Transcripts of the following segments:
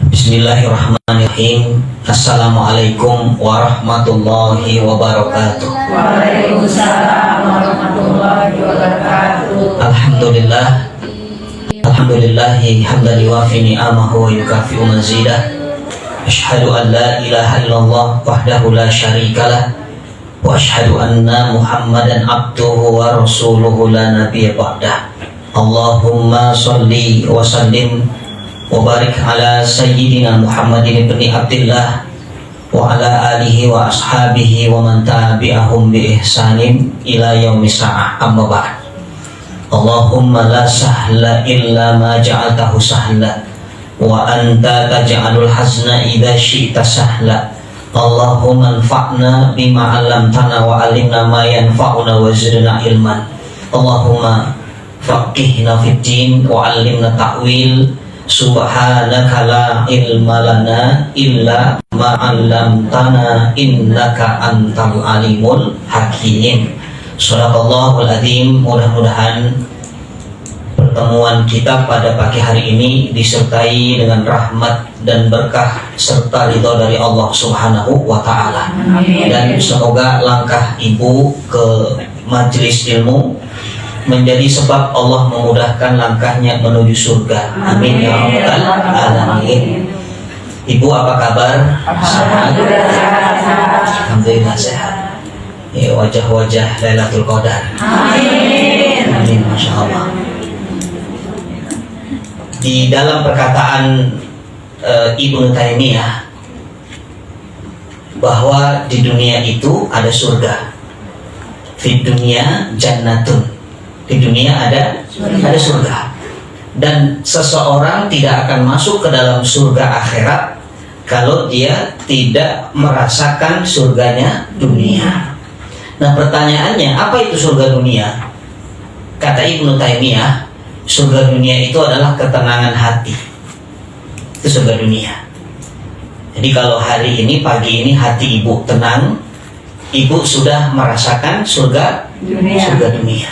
Bismillahirrahmanirrahim. Assalamualaikum warahmatullahi wabarakatuh. Waalaikumsalam warahmatullahi wabarakatuh. Alhamdulillahi hamdan yuwafi ni'amahu wa yukafi'u mazidah. Asyhadu an la ilaha illallah wahdahu la syarikalah wa asyhadu anna Muhammadan abduhu wa rasuluhu la nabiyya ba'dah. Allahumma sholli wa sallim wa barik ala sayyidina Muhammadin ibni Abdillah wa ala alihi wa ashabihi wa man tabi'ahum bi ihsanin ila yaumis sa'ah. Amma ba'd. Allahumma la sahla illa ma ja'altahu sahla wa anta taj'alul hazna idza syi'ta sahla. Allahumma anfa'na bima 'allamtana wa 'allimna ma yanfa'una wa zidna ilman. Allahumma faqihna fid din wa 'allimna ta'wil. Subhanaka la ilma lana illa ma 'allamtana innaka antal alimul hakim. Shadaqallahul adzim. Mudah-mudahan pertemuan kita pada pagi hari ini disertai dengan rahmat dan berkah serta ridho dari Allah Subhanahu wa taala. Dan semoga langkah ibu ke majelis ilmu menjadi sebab Allah memudahkan langkahnya menuju surga. Amin ya rabbal alamin. Ibu apa kabar? Sehat? Alhamdulillah sehat. Ya, wajah-wajah Lailatul Qadar. Amin. Amin, masya Allah. Di dalam perkataan Ibnu Taimiyah bahwa di dunia itu ada surga. Fid dunya jannatun. Di dunia ada surga. Dan seseorang tidak akan masuk ke dalam surga akhirat kalau dia tidak merasakan surganya dunia. Nah, pertanyaannya, apa itu surga dunia? Kata Ibnu Taimiyah, surga dunia itu adalah ketenangan hati. Itu surga dunia. Jadi kalau hari ini, pagi ini hati ibu tenang, ibu sudah merasakan surga dunia.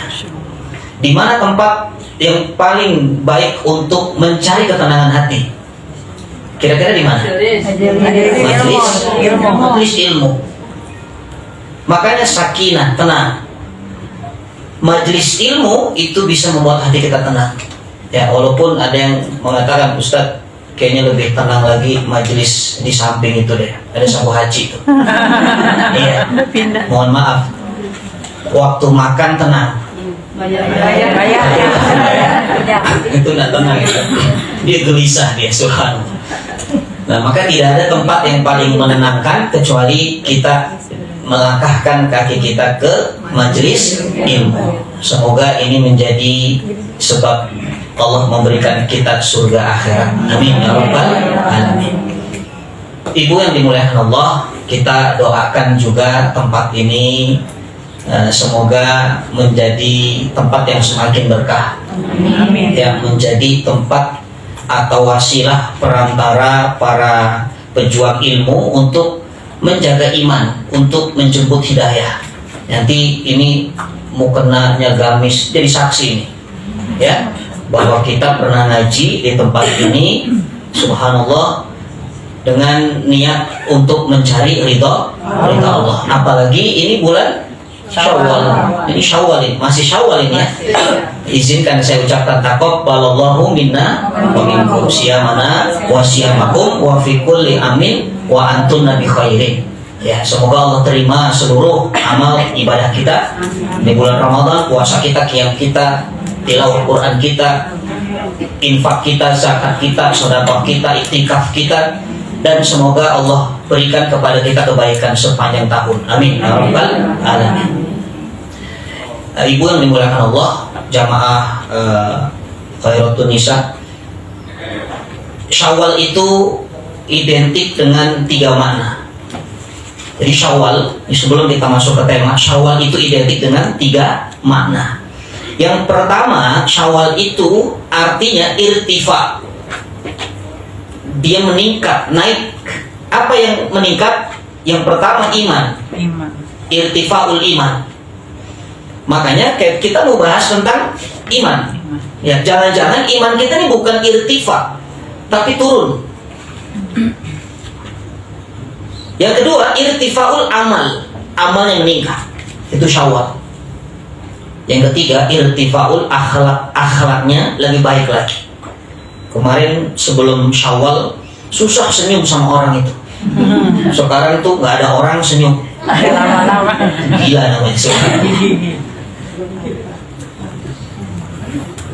Di mana tempat yang paling baik untuk mencari ketenangan hati? Kira-kira di mana? Majelis ilmu. Makanya sakinah, tenang. Majelis ilmu itu bisa membuat hati kita tenang. Ya, walaupun ada yang mengatakan, Ustadz, kayaknya lebih tenang lagi majelis di samping itu deh. Ada sabu haji itu. Iya. Mohon maaf. Waktu makan tenang. Itu tidak tenang itu. Dia gelisah dia, subhanallah. Nah, maka tidak ada tempat yang paling menenangkan kecuali kita melangkahkan kaki kita ke majelis ilmu. Semoga ini menjadi sebab Allah memberikan kita surga akhirat. Amin ya rabbal alamin. Ibu yang dimuliakan Allah, kita doakan juga tempat ini semoga menjadi tempat yang semakin berkah. Amin. Yang menjadi tempat atau wasilah perantara para pejuang ilmu untuk menjaga iman, untuk menjemput hidayah. Nanti ini mukenanya gamis jadi saksi ini, ya, bahwa kita pernah ngaji di tempat ini, subhanallah, dengan niat untuk mencari ridha Allah. Apalagi ini bulan Syawal. Ini Syawal ini, masih Syawal ini ya. Izinkan saya ucapkan taqabbalallahu minna wa minkum siyamana wa siyamakum wa fi kulli amin wa antunna bi khairin. Ya, semoga Allah terima seluruh amal ibadah kita di bulan Ramadan, puasa kita, qiyam kita, tilawah Quran kita, infak kita, zakat kita, sedekah kita, iktikaf kita, dan semoga Allah berikan kepada kita kebaikan sepanjang tahun. Amin ya rabbal alamin. Ibu yang dimuliakan Allah, jamaah Khairatul Nisa, Syawal itu identik dengan 3 makna. Jadi Syawal, sebelum kita masuk ke tema, Syawal itu identik dengan 3 makna. Yang pertama, Syawal itu artinya irtifa. Dia meningkat, naik. Apa yang meningkat? Yang pertama iman. Irtifaul iman. Makanya kita mau bahas tentang iman. Ya, jangan-jangan iman kita ini bukan irtifa, tapi turun. Yang kedua, irtifaul amal, amal yang meningkat, itu Syawal. Yang ketiga, irtifaul akhlak, akhlaknya lebih baik lagi. Kemarin sebelum Syawal susah senyum sama orang itu. Sekarang tuh nggak ada orang senyum. Gila namanya sekarang.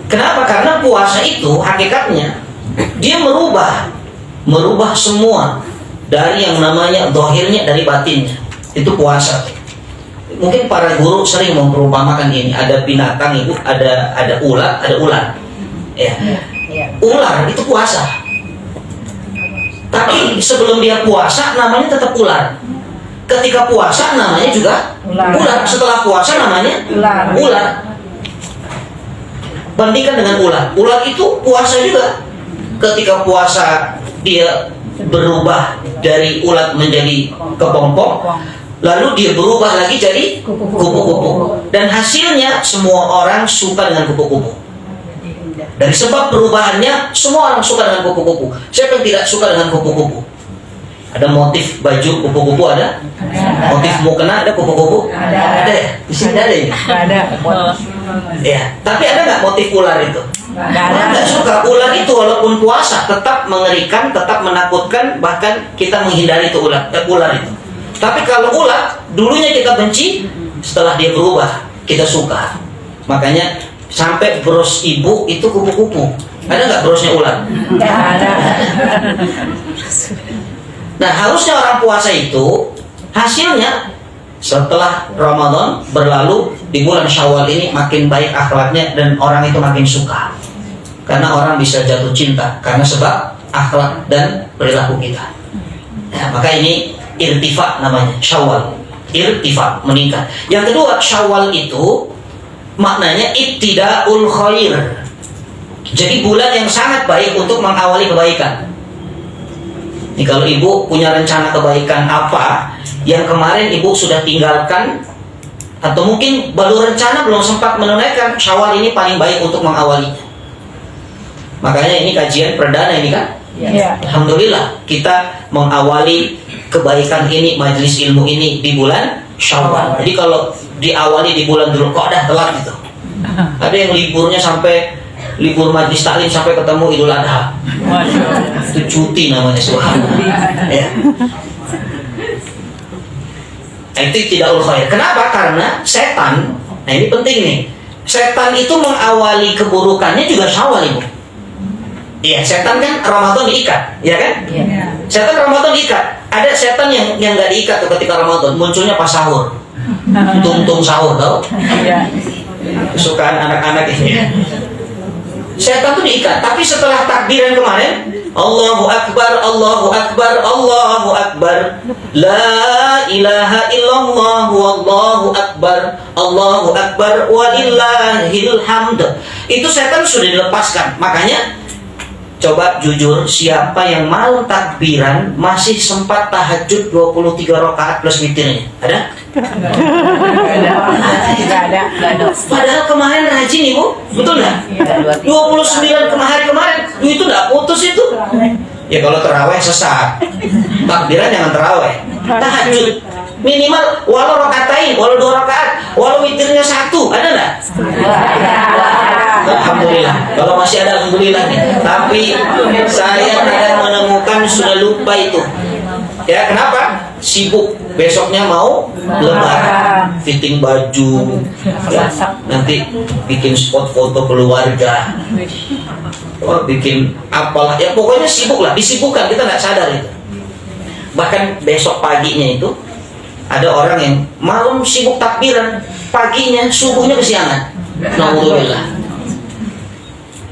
Kenapa? Karena puasa itu hakikatnya dia merubah semua dari yang namanya dohirnya dari batinnya. Itu puasa. Mungkin para guru sering memperumpamakan ini. Ada binatang itu, ada ular, ada ular. Ya. Ular itu puasa. Tapi sebelum dia puasa namanya tetap ular. Ketika puasa namanya juga ular. Setelah puasa namanya ular. Bandingkan dengan ular. Ular itu puasa juga. Ketika puasa dia berubah dari ulat menjadi kepompong, lalu dia berubah lagi jadi kupu-kupu. Dan hasilnya semua orang suka dengan kupu-kupu. Dari sebab perubahannya semua orang suka dengan kupu-kupu. Siapa yang tidak suka dengan kupu-kupu? Ada motif baju kupu-kupu ada? Motif mukena ada kupu-kupu? Ada ya? Di sini ada ya? Ada. Ya, tapi ada nggak motif ular itu? Nggak suka. Ular itu walaupun puasa tetap mengerikan, tetap menakutkan, bahkan kita menghindari itu ular itu. Tapi kalau ular dulunya kita benci, setelah dia berubah kita suka. Makanya sampai bros ibu itu kupu-kupu. Ada nggak brosnya ular? Nggak ada. Nah, harusnya orang puasa itu hasilnya setelah Ramadan berlalu di bulan Syawal ini makin baik akhlaknya dan orang itu makin suka. Karena orang bisa jatuh cinta karena sebab akhlak dan perilaku kita. Ya, maka ini irtifa namanya, Syawal. Irtifa, meningkat. Yang kedua, Syawal itu maknanya ibtidaul khair. Jadi bulan yang sangat baik untuk mengawali kebaikan. Ini kalau ibu punya rencana kebaikan apa yang kemarin ibu sudah tinggalkan, atau mungkin baru rencana belum sempat menunaikan, Syawal ini paling baik untuk mengawalinya. Makanya ini kajian perdana ini kan? Ya. Alhamdulillah kita mengawali kebaikan ini, majelis ilmu ini di bulan Syawal. Jadi kalau diawali di bulan Dzulqa'dah telat gitu. Ada yang liburnya sampai libur majlis taklim sampai ketemu Idul Adha. Itu cuti namanya, subhanallah. Ya. Itu tidak khair. Kenapa? Karena setan. Nah ini penting nih. Setan itu mengawali keburukannya juga Syawal ibu. Iya, setan kan Ramadan diikat, ya kan? Ya. Setan Ramadan diikat. Ada setan yang nggak diikat tuh ketika Ramadan, munculnya pas sahur. Tung-tung sahur, tau? Ya. Kesukaan anak-anak ini. Setan tuh diikat, tapi setelah takbiran kemarin, Allahu Akbar, Allahu Akbar, Allahu Akbar, La ilaha illallah, Wallahu Akbar, Allahu Akbar, walillahil hamd. Itu setan sudah dilepaskan. Makanya coba jujur, siapa yang malam takbiran masih sempat tahajud 23 rakaat plus witirnya? Ada? Tidak ada. Padahal kemarin rajin ibu, betul nggak? 29 kemarin itu nggak putus itu. Ya kalau terawih sesat, takbiran jangan terawih, tahajud minimal walau rakatain, walau 2 rakaat, walau witirnya 1, ada nggak? Alhamdulillah. Kalau masih ada alhamdulillah nih. Tapi saya kadang menemukan sudah lupa itu. Ya kenapa? Sibuk. Besoknya mau lebaran, fitting baju, ya, nanti bikin spot foto keluarga, bikin apalah, ya pokoknya sibuk lah, disibukkan, kita nggak sadar itu. Bahkan besok paginya itu ada orang yang malam sibuk takbiran, paginya subuhnya kesiangan. Alhamdulillah.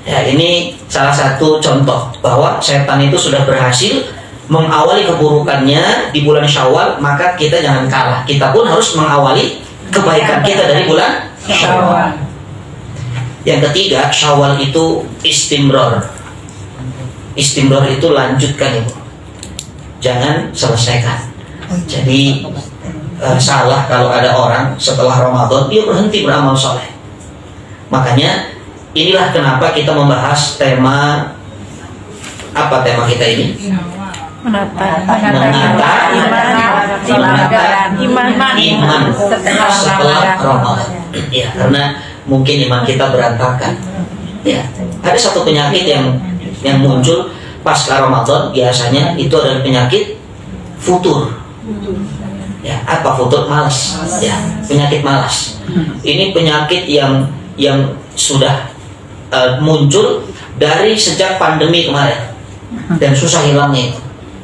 Ya ini salah satu contoh bahwa setan itu sudah berhasil mengawali keburukannya di bulan Syawal, maka kita jangan kalah. Kita pun harus mengawali kebaikan kita dari bulan Syawal. Yang ketiga, Syawal itu istimror. Istimror itu lanjutkan ibu. Jangan selesaikan. Jadi salah kalau ada orang setelah Ramadan dia berhenti beramal soleh. Makanya inilah kenapa kita membahas tema, apa tema kita ini? Menata iman setelah Ramadan. Ya, karena mungkin iman kita berantakan. Ya, ada satu penyakit yang muncul pasca Ramadan, biasanya itu adalah penyakit futur. Ya, apa futur? Malas. Ya, penyakit malas. Ini penyakit yang sudah muncul dari sejak pandemi kemarin dan susah hilangnya itu.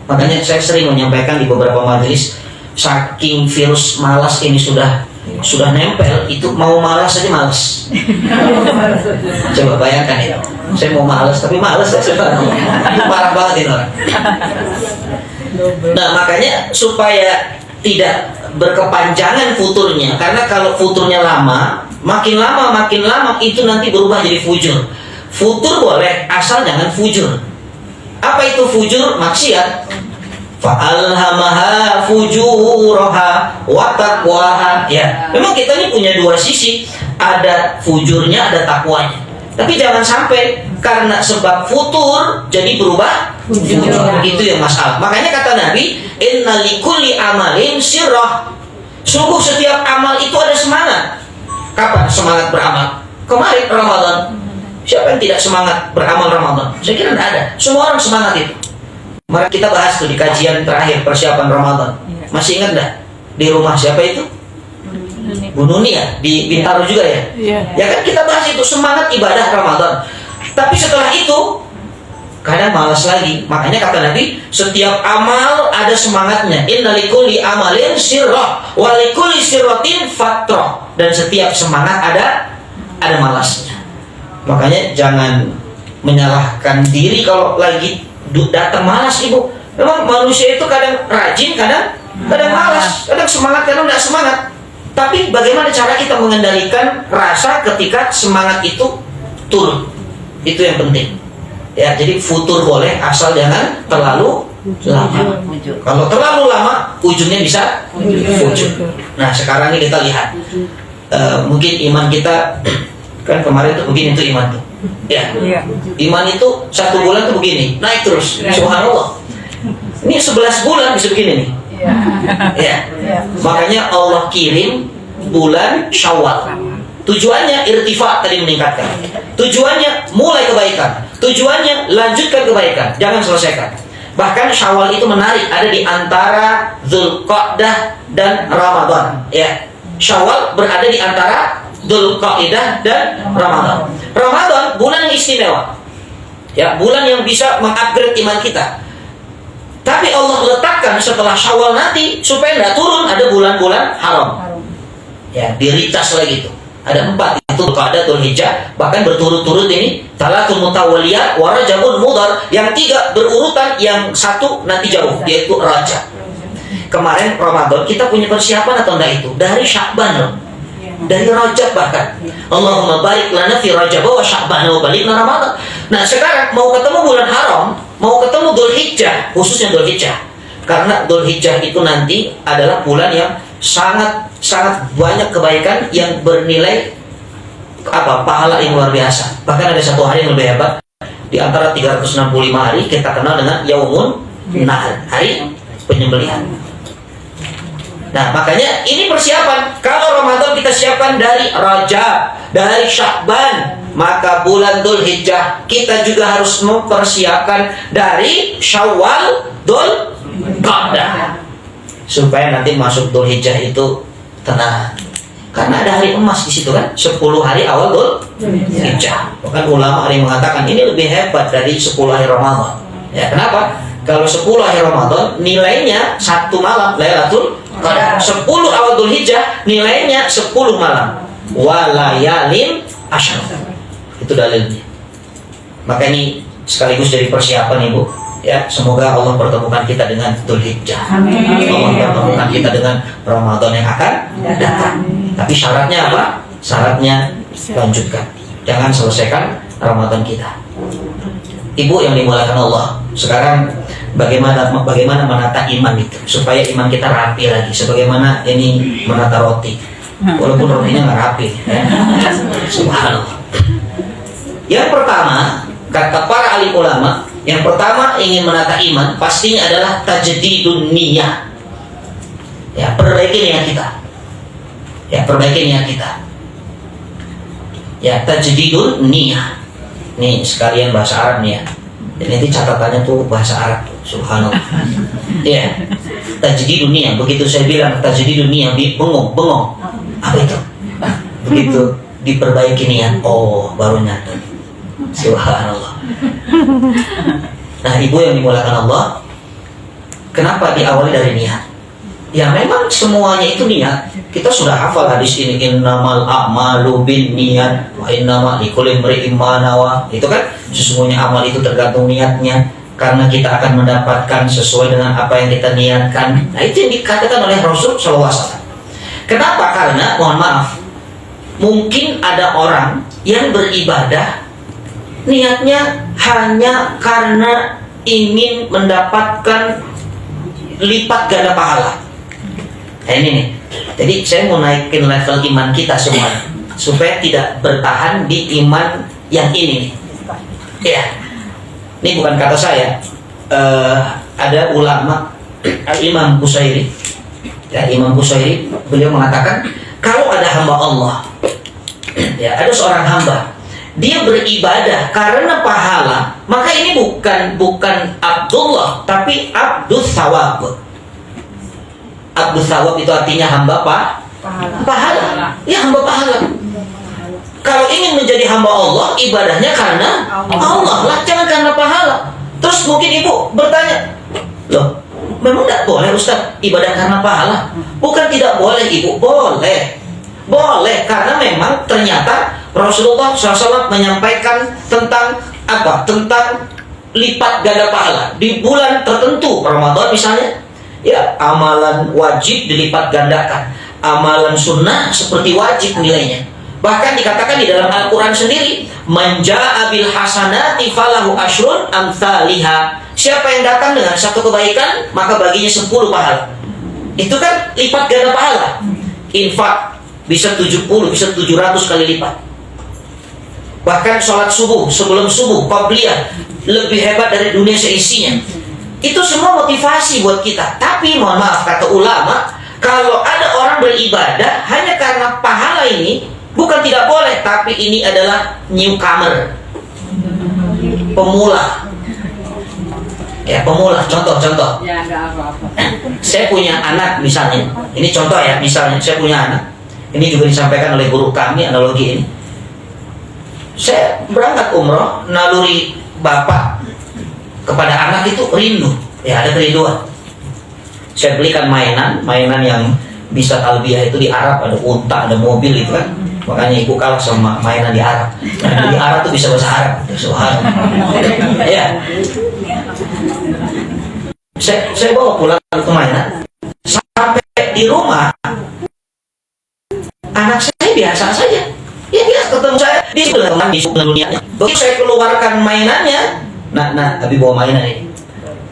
Makanya saya sering menyampaikan di beberapa majelis, saking virus malas ini sudah nempel, itu mau malas aja malas. Coba bayangkan itu, saya mau malas tapi malas ya, parah banget ini orang. Nah, makanya supaya tidak berkepanjangan futurnya, karena kalau futurnya lama makin lama itu nanti berubah jadi fujur. Futur boleh, asal jangan fujur. Apa itu fujur? Maksiat. Fa'alhamaha fujuraha wa taqwaha. Ya, memang kita ini punya dua sisi, ada fujurnya, ada takwanya. Tapi jangan sampai karena sebab futur jadi berubah fujur. Itu yang masalah. Makanya kata Nabi, inna likulli amalin sirrah. Sungguh setiap amal itu ada semangat. Kapan semangat beramal? Kemarin Ramadan. Siapa yang tidak semangat beramal Ramadan? Saya kira tidak ada. Semua orang semangat itu. Mari kita bahas tuh di kajian terakhir persiapan Ramadan. Masih ingat nggak? Di rumah siapa itu? Bu Nuni ya? Di Bintaro juga ya? Ya kan kita bahas itu, semangat ibadah Ramadan. Tapi setelah itu kadang malas lagi. Makanya kata Nabi, setiap amal ada semangatnya. Inna likulli amalin sirrah wa likulli sirratin fatrah. Dan setiap semangat ada malasnya. Makanya jangan menyalahkan diri kalau lagi datang malas, Ibu. Memang manusia itu kadang rajin, kadang malas, kadang semangat, kadang tidak semangat. Tapi bagaimana cara kita mengendalikan rasa ketika semangat itu turun? Itu yang penting. Ya, jadi futur boleh, asal jangan terlalu lama. Kalau terlalu lama, ujungnya bisa fujur. Nah, sekarang ini kita lihat, mungkin iman kita kan kemarin tuh begini tuh iman tuh. Ya, iman itu 1 bulan tuh begini, naik terus. Subhanallah. Ini 11 bulan bisa begini nih. Ya. Makanya Allah kirim bulan Syawal. Tujuannya irtifa, tadi meningkatkan. Tujuannya mulai kebaikan. Tujuannya lanjutkan kebaikan, jangan selesaikan. Bahkan Syawal itu menarik, ada di antara Dzulqa'dah dan Ramadan. Ya. Syawal berada di antara Dzulqa'dah dan Ramadan. Ramadan bulan yang istimewa. Ya, bulan yang bisa mengupgrade iman kita. Tapi Allah letakkan setelah Syawal nanti supaya tidak turun, ada bulan-bulan haram. Ya, diricas lagi itu. Ada 4 itu, Dzulqa'dah, Dzulhijjah, bahkan berturut-turut ini Talatul Mutawaliyat wa Rajabun Mudhar. Yang 3 berurutan, yang 1 nanti jauh, yaitu Rajab. Kemarin Ramadan kita punya persiapan atau enggak itu? Dari Sya'ban loh. Dari Rajab bahkan. Allahumma barik lana fi Rajab wa Sya'ban wa balikna Ramadan. Nah, sekarang mau ketemu bulan haram, mau ketemu Dzulhijjah, khususnya Dzulhijjah. Karena Dzulhijjah itu nanti adalah bulan yang sangat banyak kebaikan yang bernilai pahala yang luar biasa. Bahkan ada 1 hari yang lebih hebat. Di antara 365 hari kita kenal dengan Yaumun Nahr, hari penyembelihan. Nah, makanya ini persiapan. Kalau Ramadan kita siapkan dari Rajab, dari Sya'ban, maka bulan Dzulhijjah kita juga harus mempersiapkan dari Syawal, Dzulqa'dah, supaya nanti masuk Dzulhijjah itu tenang. Karena ada hari emas di situ kan, 10 hari awal Dzulhijjah. Bahkan ulama ada yang mengatakan ini lebih hebat dari 10 hari Ramadan. Ya, kenapa? Kalau 10 hari Ramadan nilainya 1 malam Lailatul Qadar. 10 awal Dzulhijjah nilainya 10 malam. Walayalin asyar. Itu dalilnya. Maka ini sekaligus dari persiapan, Ibu. Ya, semoga Allah pertemukan kita dengan Dzulhijjah. Allah pertemukan kita dengan Ramadan yang akan datang. Tapi syaratnya apa? Syaratnya lanjutkan. Jangan selesaikan Ramadan kita. Ibu yang dimuliakan Allah, sekarang bagaimana menata iman itu supaya iman kita rapi lagi, sebagaimana ini menata roti, walaupun rotinya nggak rapi, ya. Subhanallah. Yang pertama, kata para alim ulama, yang pertama ingin menata iman pastinya adalah tajdidun niyah. Ya, perbaiki niat kita. Ya, perbaiki niat kita. Ya, tajdidun niyah. Nih sekalian bahasa Arab nih ya. Dan nanti catatannya tuh bahasa Arab. Subhanallah. Ya, tajdidun niyah. Begitu saya bilang tajdidun niyah, bengong. Apa itu? Begitu diperbaiki niat, oh baru nyata. Subhanallah. Nah, ibu yang dimulakan Allah, kenapa diawali dari niat? Ya memang semuanya itu niat. Kita sudah hafal hadis ini, innamal a'malu bin niat wa innama likulli imri'in ma nawa. Itu kan sesungguhnya amal itu tergantung niatnya, karena kita akan mendapatkan sesuai dengan apa yang kita niatkan. Nah, itu yang dikatakan oleh Rasul SAW. Kenapa? Karena mohon maaf, mungkin ada orang yang beribadah niatnya hanya karena ingin mendapatkan lipat ganda pahala. Nah, ini nih. Jadi saya mau naikin level iman kita semua supaya tidak bertahan di iman yang ini nih. Ya, ini bukan kata saya. Ada ulama Imam Busairi. Ya, Imam Busairi beliau mengatakan kalau ada hamba Allah, ya ada seorang hamba, dia beribadah karena pahala, maka ini bukan Abdullah, tapi Abdus Thawab. Abdus Thawab itu artinya hamba pahala. Ya, hamba pahala. Kalau ingin menjadi hamba Allah, ibadahnya karena Allah lah, jangan karena pahala. Terus mungkin ibu bertanya, loh, memang tidak boleh Ustaz ibadah karena pahala? Bukan tidak boleh ibu, boleh karena memang ternyata Rasulullah SAW menyampaikan tentang apa? Tentang lipat ganda pahala di bulan tertentu, Ramadan misalnya. Ya, amalan wajib dilipat gandakan, amalan sunnah seperti wajib nilainya. Bahkan dikatakan di dalam Al-Quran sendiri, man jaa'a bil hasanati falahu asyrun amthaliha. Siapa yang datang dengan satu kebaikan, maka baginya 10 pahala. Itu kan lipat ganda pahala. Infak bisa 70, bisa 700 kali lipat. Bahkan sholat subuh, sebelum subuh, qabliyah, lebih hebat dari dunia seisinya. Itu semua motivasi buat kita. Tapi mohon maaf, kata ulama, kalau ada orang beribadah hanya karena pahala ini, bukan tidak boleh, tapi ini adalah newcomer, pemula. Ya, pemula. Contoh. Ya, enggak apa-apa. Saya punya anak misalnya. Ini contoh ya, misalnya saya punya anak. Ini juga disampaikan oleh guru kami analogi ini. Saya berangkat umroh, naluri bapak kepada anak itu rindu. Ya, ada kerinduan. Saya belikan mainan yang bisa talbiyah itu di Arab, ada unta, ada mobil itu kan. Makanya ibu kalah sama mainan di Arab. Nah, di Arab tuh bisa bahasa Arab. Subhanallah. Ya. Saya bawa pulang ke mainan. Sampai di rumah, anak saya biasa saja. Ya biasa ketemu saya di sebelah dunianya. Begitu saya keluarkan mainannya, nah, tapi bawa mainan ini,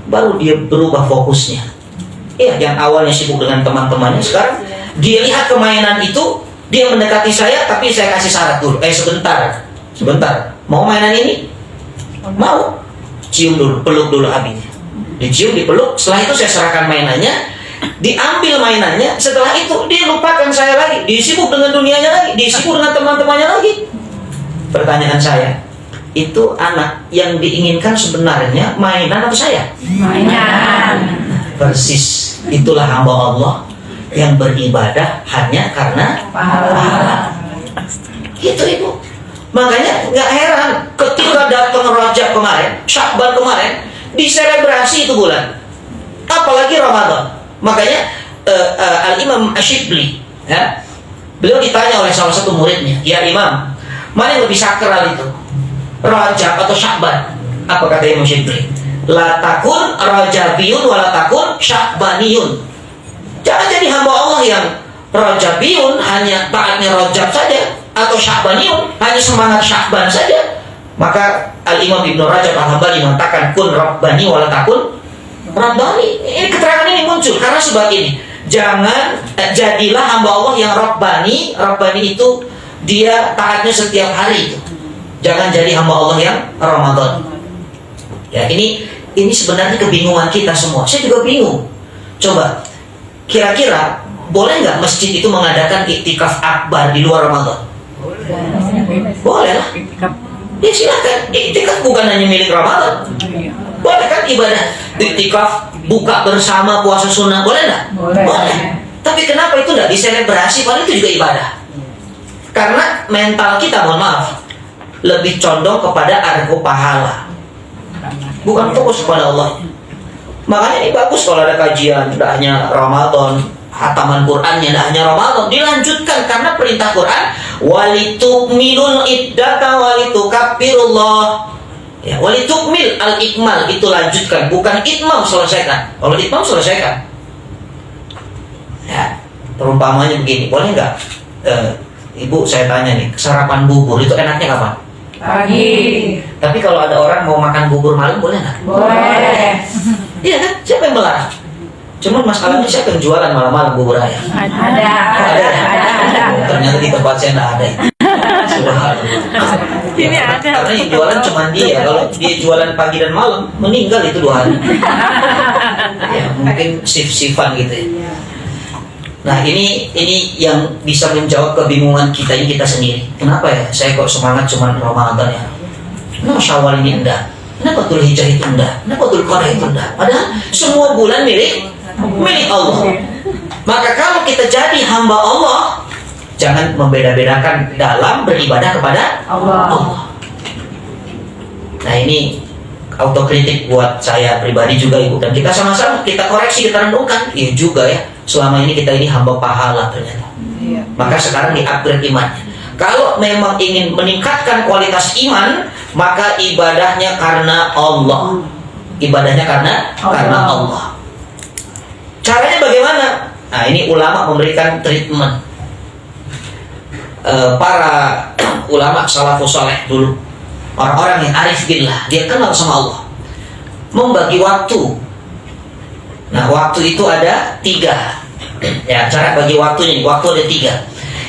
baru dia berubah fokusnya. Iya, yang awalnya sibuk dengan teman-temannya, sekarang dia lihat ke mainan itu, dia mendekati saya, tapi saya kasih syarat dulu. Sebentar. Mau mainan ini? Mau? Cium dulu, peluk dulu habisnya. Dicium, dipeluk. Setelah itu saya serahkan mainannya, diambil mainannya. Setelah itu dia lupakan saya lagi, disibuk dengan dunianya lagi, disibuk dengan teman-temannya lagi. Pertanyaan saya, itu anak yang diinginkan sebenarnya mainan atau saya? Mainan. Persis. Itulah hamba Allah yang beribadah hanya karena pahala. Gitu ibu. Makanya nggak heran ketika datang Rajab kemarin, Syakban kemarin, diselebrasi itu bulan, apalagi Ramadan. Makanya Al-Imam Ash-Shibli, ya, beliau ditanya oleh salah satu muridnya, ya Imam, mana yang lebih sakral itu, Rajab atau Syakban? Apa kata Imam Shibli? La takun Rajabiyun wa la takun Syakbaniyun. Jangan jadi hamba Allah yang Rajabiyun hanya taatnya Rajab saja, atau Syakbaniyun hanya semangat Syakban saja. Maka Al-Imam Ibn Rajab Al-Hambali mengatakan kun Rabbani wa la takun Rabbani. Ini keterangan ini muncul karena sebab ini. Jangan jadilah hamba Allah yang Rabbani. Rabbani itu dia taatnya setiap hari itu. Jangan jadi hamba Allah yang Ramadan. Ya, ini sebenarnya kebingungan kita semua. Saya juga bingung. Coba, kira-kira boleh nggak masjid itu mengadakan iktikaf akbar di luar Ramadan? Boleh lah. Ya silakan. Iktikaf bukan hanya milik Ramadan. Boleh kan ibadah iktikaf buka bersama puasa sunnah, boleh nggak? Boleh. Tapi kenapa itu nggak diselebrasi? Padahal itu juga ibadah. Karena mental kita, mohon maaf, lebih condong kepada argo pahala, bukan fokus kepada Allah. Makanya ini bagus kalau ada kajian, tidak hanya Ramadan, hataman Qurannya tidak hanya Ramadan, dilanjutkan karena perintah Quran, walitukmilul iddata walitukabbirullah. Ya, walitukmil al-ikmal itu lanjutkan, bukan itmam selesaikan. Kalau itmam selesaikan. Ya, perumpamanya begini, boleh nggak? Ibu saya tanya nih, sarapan bubur itu enaknya kapan? Pagi. Tapi kalau ada orang mau makan bubur malam boleh nggak? Boleh. Iya kan? Siapa yang melarang? Cuman masalahnya siapa yang jualan malam-malam bubur ayam? Ada. Ternyata di tempat saya nggak ada. Subhanallah. Ini ada. Karena yang jualan cuma dia. Kalau dia jualan pagi dan malam, meninggal itu 2 hari. Ya, mungkin shift-shiftan gitu ya. Nah ini yang bisa menjawab kebingungan kita sendiri. Kenapa ya saya kok semangat cuma Ramadan ya? Kenapa Syawal ini enggak? Kenapa Dzul Hijjah itu enggak? Kenapa Dzul Qa'dah itu enggak? Padahal semua bulan milik Allah. Maka kalau kita jadi hamba Allah, jangan membeda-bedakan dalam beribadah kepada Allah. Nah ini autokritik buat saya pribadi juga Ibu, dan kita sama-sama kita koreksi, kita renungkan. Iya juga ya, selama ini kita ini hamba pahala ternyata. Maka sekarang di-upgrade imannya. Kalau memang ingin meningkatkan kualitas iman, maka ibadahnya karena Allah. Ibadahnya karena Allah. Caranya bagaimana? Nah ini ulama memberikan treatment. Para ulama salafus saleh dulu, orang-orang yang arif billah, dia kenal sama Allah, membagi waktu. Nah waktu itu ada 3. Ya, cara bagi waktunya, waktu ada 3.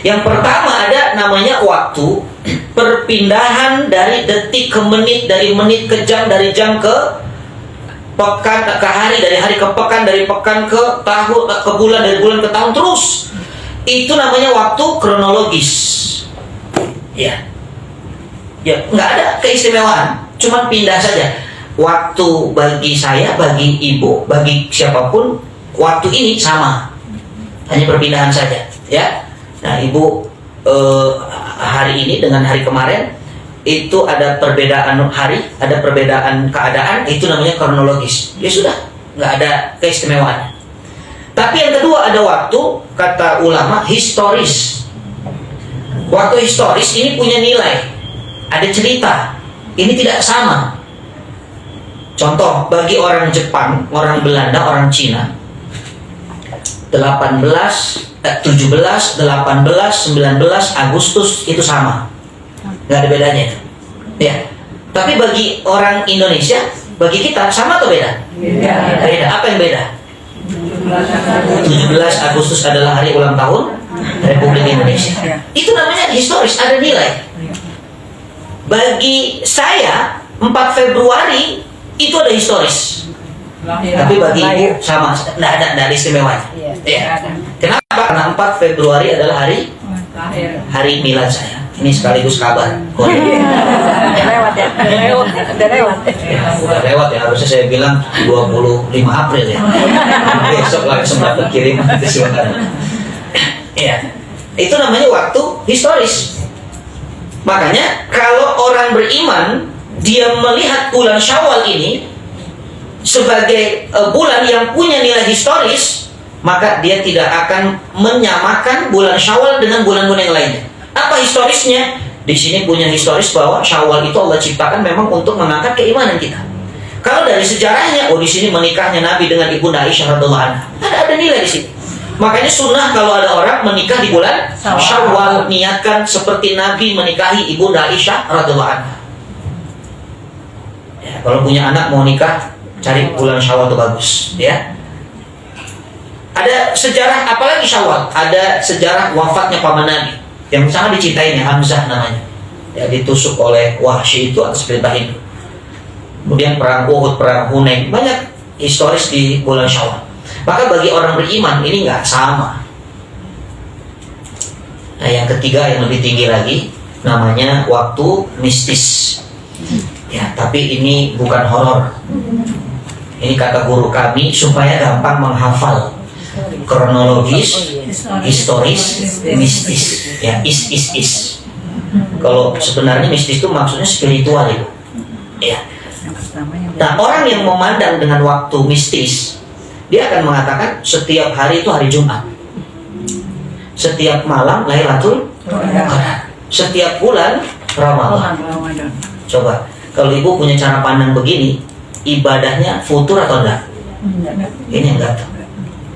Yang pertama ada namanya waktu perpindahan dari detik ke menit, dari menit ke jam, dari jam ke pekan ke hari, dari hari ke pekan, dari pekan ke tahun, ke bulan, dari bulan ke tahun, terus. Itu namanya waktu kronologis. Ya, nggak ada keistimewaan, cuma pindah saja. Waktu bagi saya, bagi ibu, bagi siapapun, waktu ini sama, hanya perpindahan saja. Ya, nah ibu hari ini dengan hari kemarin itu ada perbedaan hari, ada perbedaan keadaan, itu namanya kronologis. Ya sudah, nggak ada keistimewaan. Tapi yang kedua ada waktu, kata ulama, historis. Waktu historis ini punya nilai, ada cerita. Ini tidak sama. Contoh, bagi orang Jepang, orang Belanda, orang Cina, 17, 18, 19 Agustus itu sama, nggak ada bedanya. Ya. Tapi bagi orang Indonesia, bagi kita sama atau beda? Beda. Apa yang beda? 17 Agustus adalah hari ulang tahun Republik Indonesia. Itu namanya historis, ada nilai. Bagi saya 4 Februari itu ada historis. Tapi bagi ibu sama, tidak ada istimewanya. Ya. Kenapa? Karena 4 Februari adalah hari milad saya. Ini sekaligus kabar. Lewat ya. Udah lewat ya, harusnya saya bilang 25 April ya. Besok langsung dapat kirim. Ya, itu namanya waktu historis. Makanya kalau orang beriman, dia melihat bulan Syawal ini sebagai bulan yang punya nilai historis, maka dia tidak akan menyamakan bulan Syawal dengan bulan-bulan yang lainnya. Apa historisnya? Di sini punya historis bahwa Syawal itu Allah ciptakan memang untuk mengangkat keimanan kita. Kalau dari sejarahnya, di sini menikahnya Nabi dengan Ibunda Aisyah radhiyallahu anha. Ada nilai di sini. Makanya sunnah kalau ada orang menikah di bulan Syawal, niatkan seperti Nabi menikahi Ibunda Aisyah radhiyallahu anha. Ya, kalau punya anak mau nikah, cari bulan Syawal itu bagus, ya. Ada sejarah, apalagi Syawal, ada sejarah wafatnya paman Nabi yang sangat dicintainya, Hamzah namanya. ya ditusuk oleh Wahsy itu atas perintah Hindu. Kemudian perang Uhud, perang Hunain, banyak historis di bulan Syawal. Maka bagi orang beriman ini nggak sama. Nah, yang ketiga yang lebih tinggi lagi namanya waktu mistis. Ya, tapi ini bukan horor. Ini kata guru kami supaya gampang menghafal kronologis, historis, mistis. Ya, is. Kalau sebenarnya mistis itu maksudnya spiritual itu. Ya. Nah, orang yang memandang dengan waktu mistis, dia akan mengatakan setiap hari itu hari Jumat. Setiap malam Lailatul Qadar. Setiap bulan Ramadan. Coba, kalau ibu punya cara pandang begini, ibadahnya futur atau enggak? Ini enggak tahu.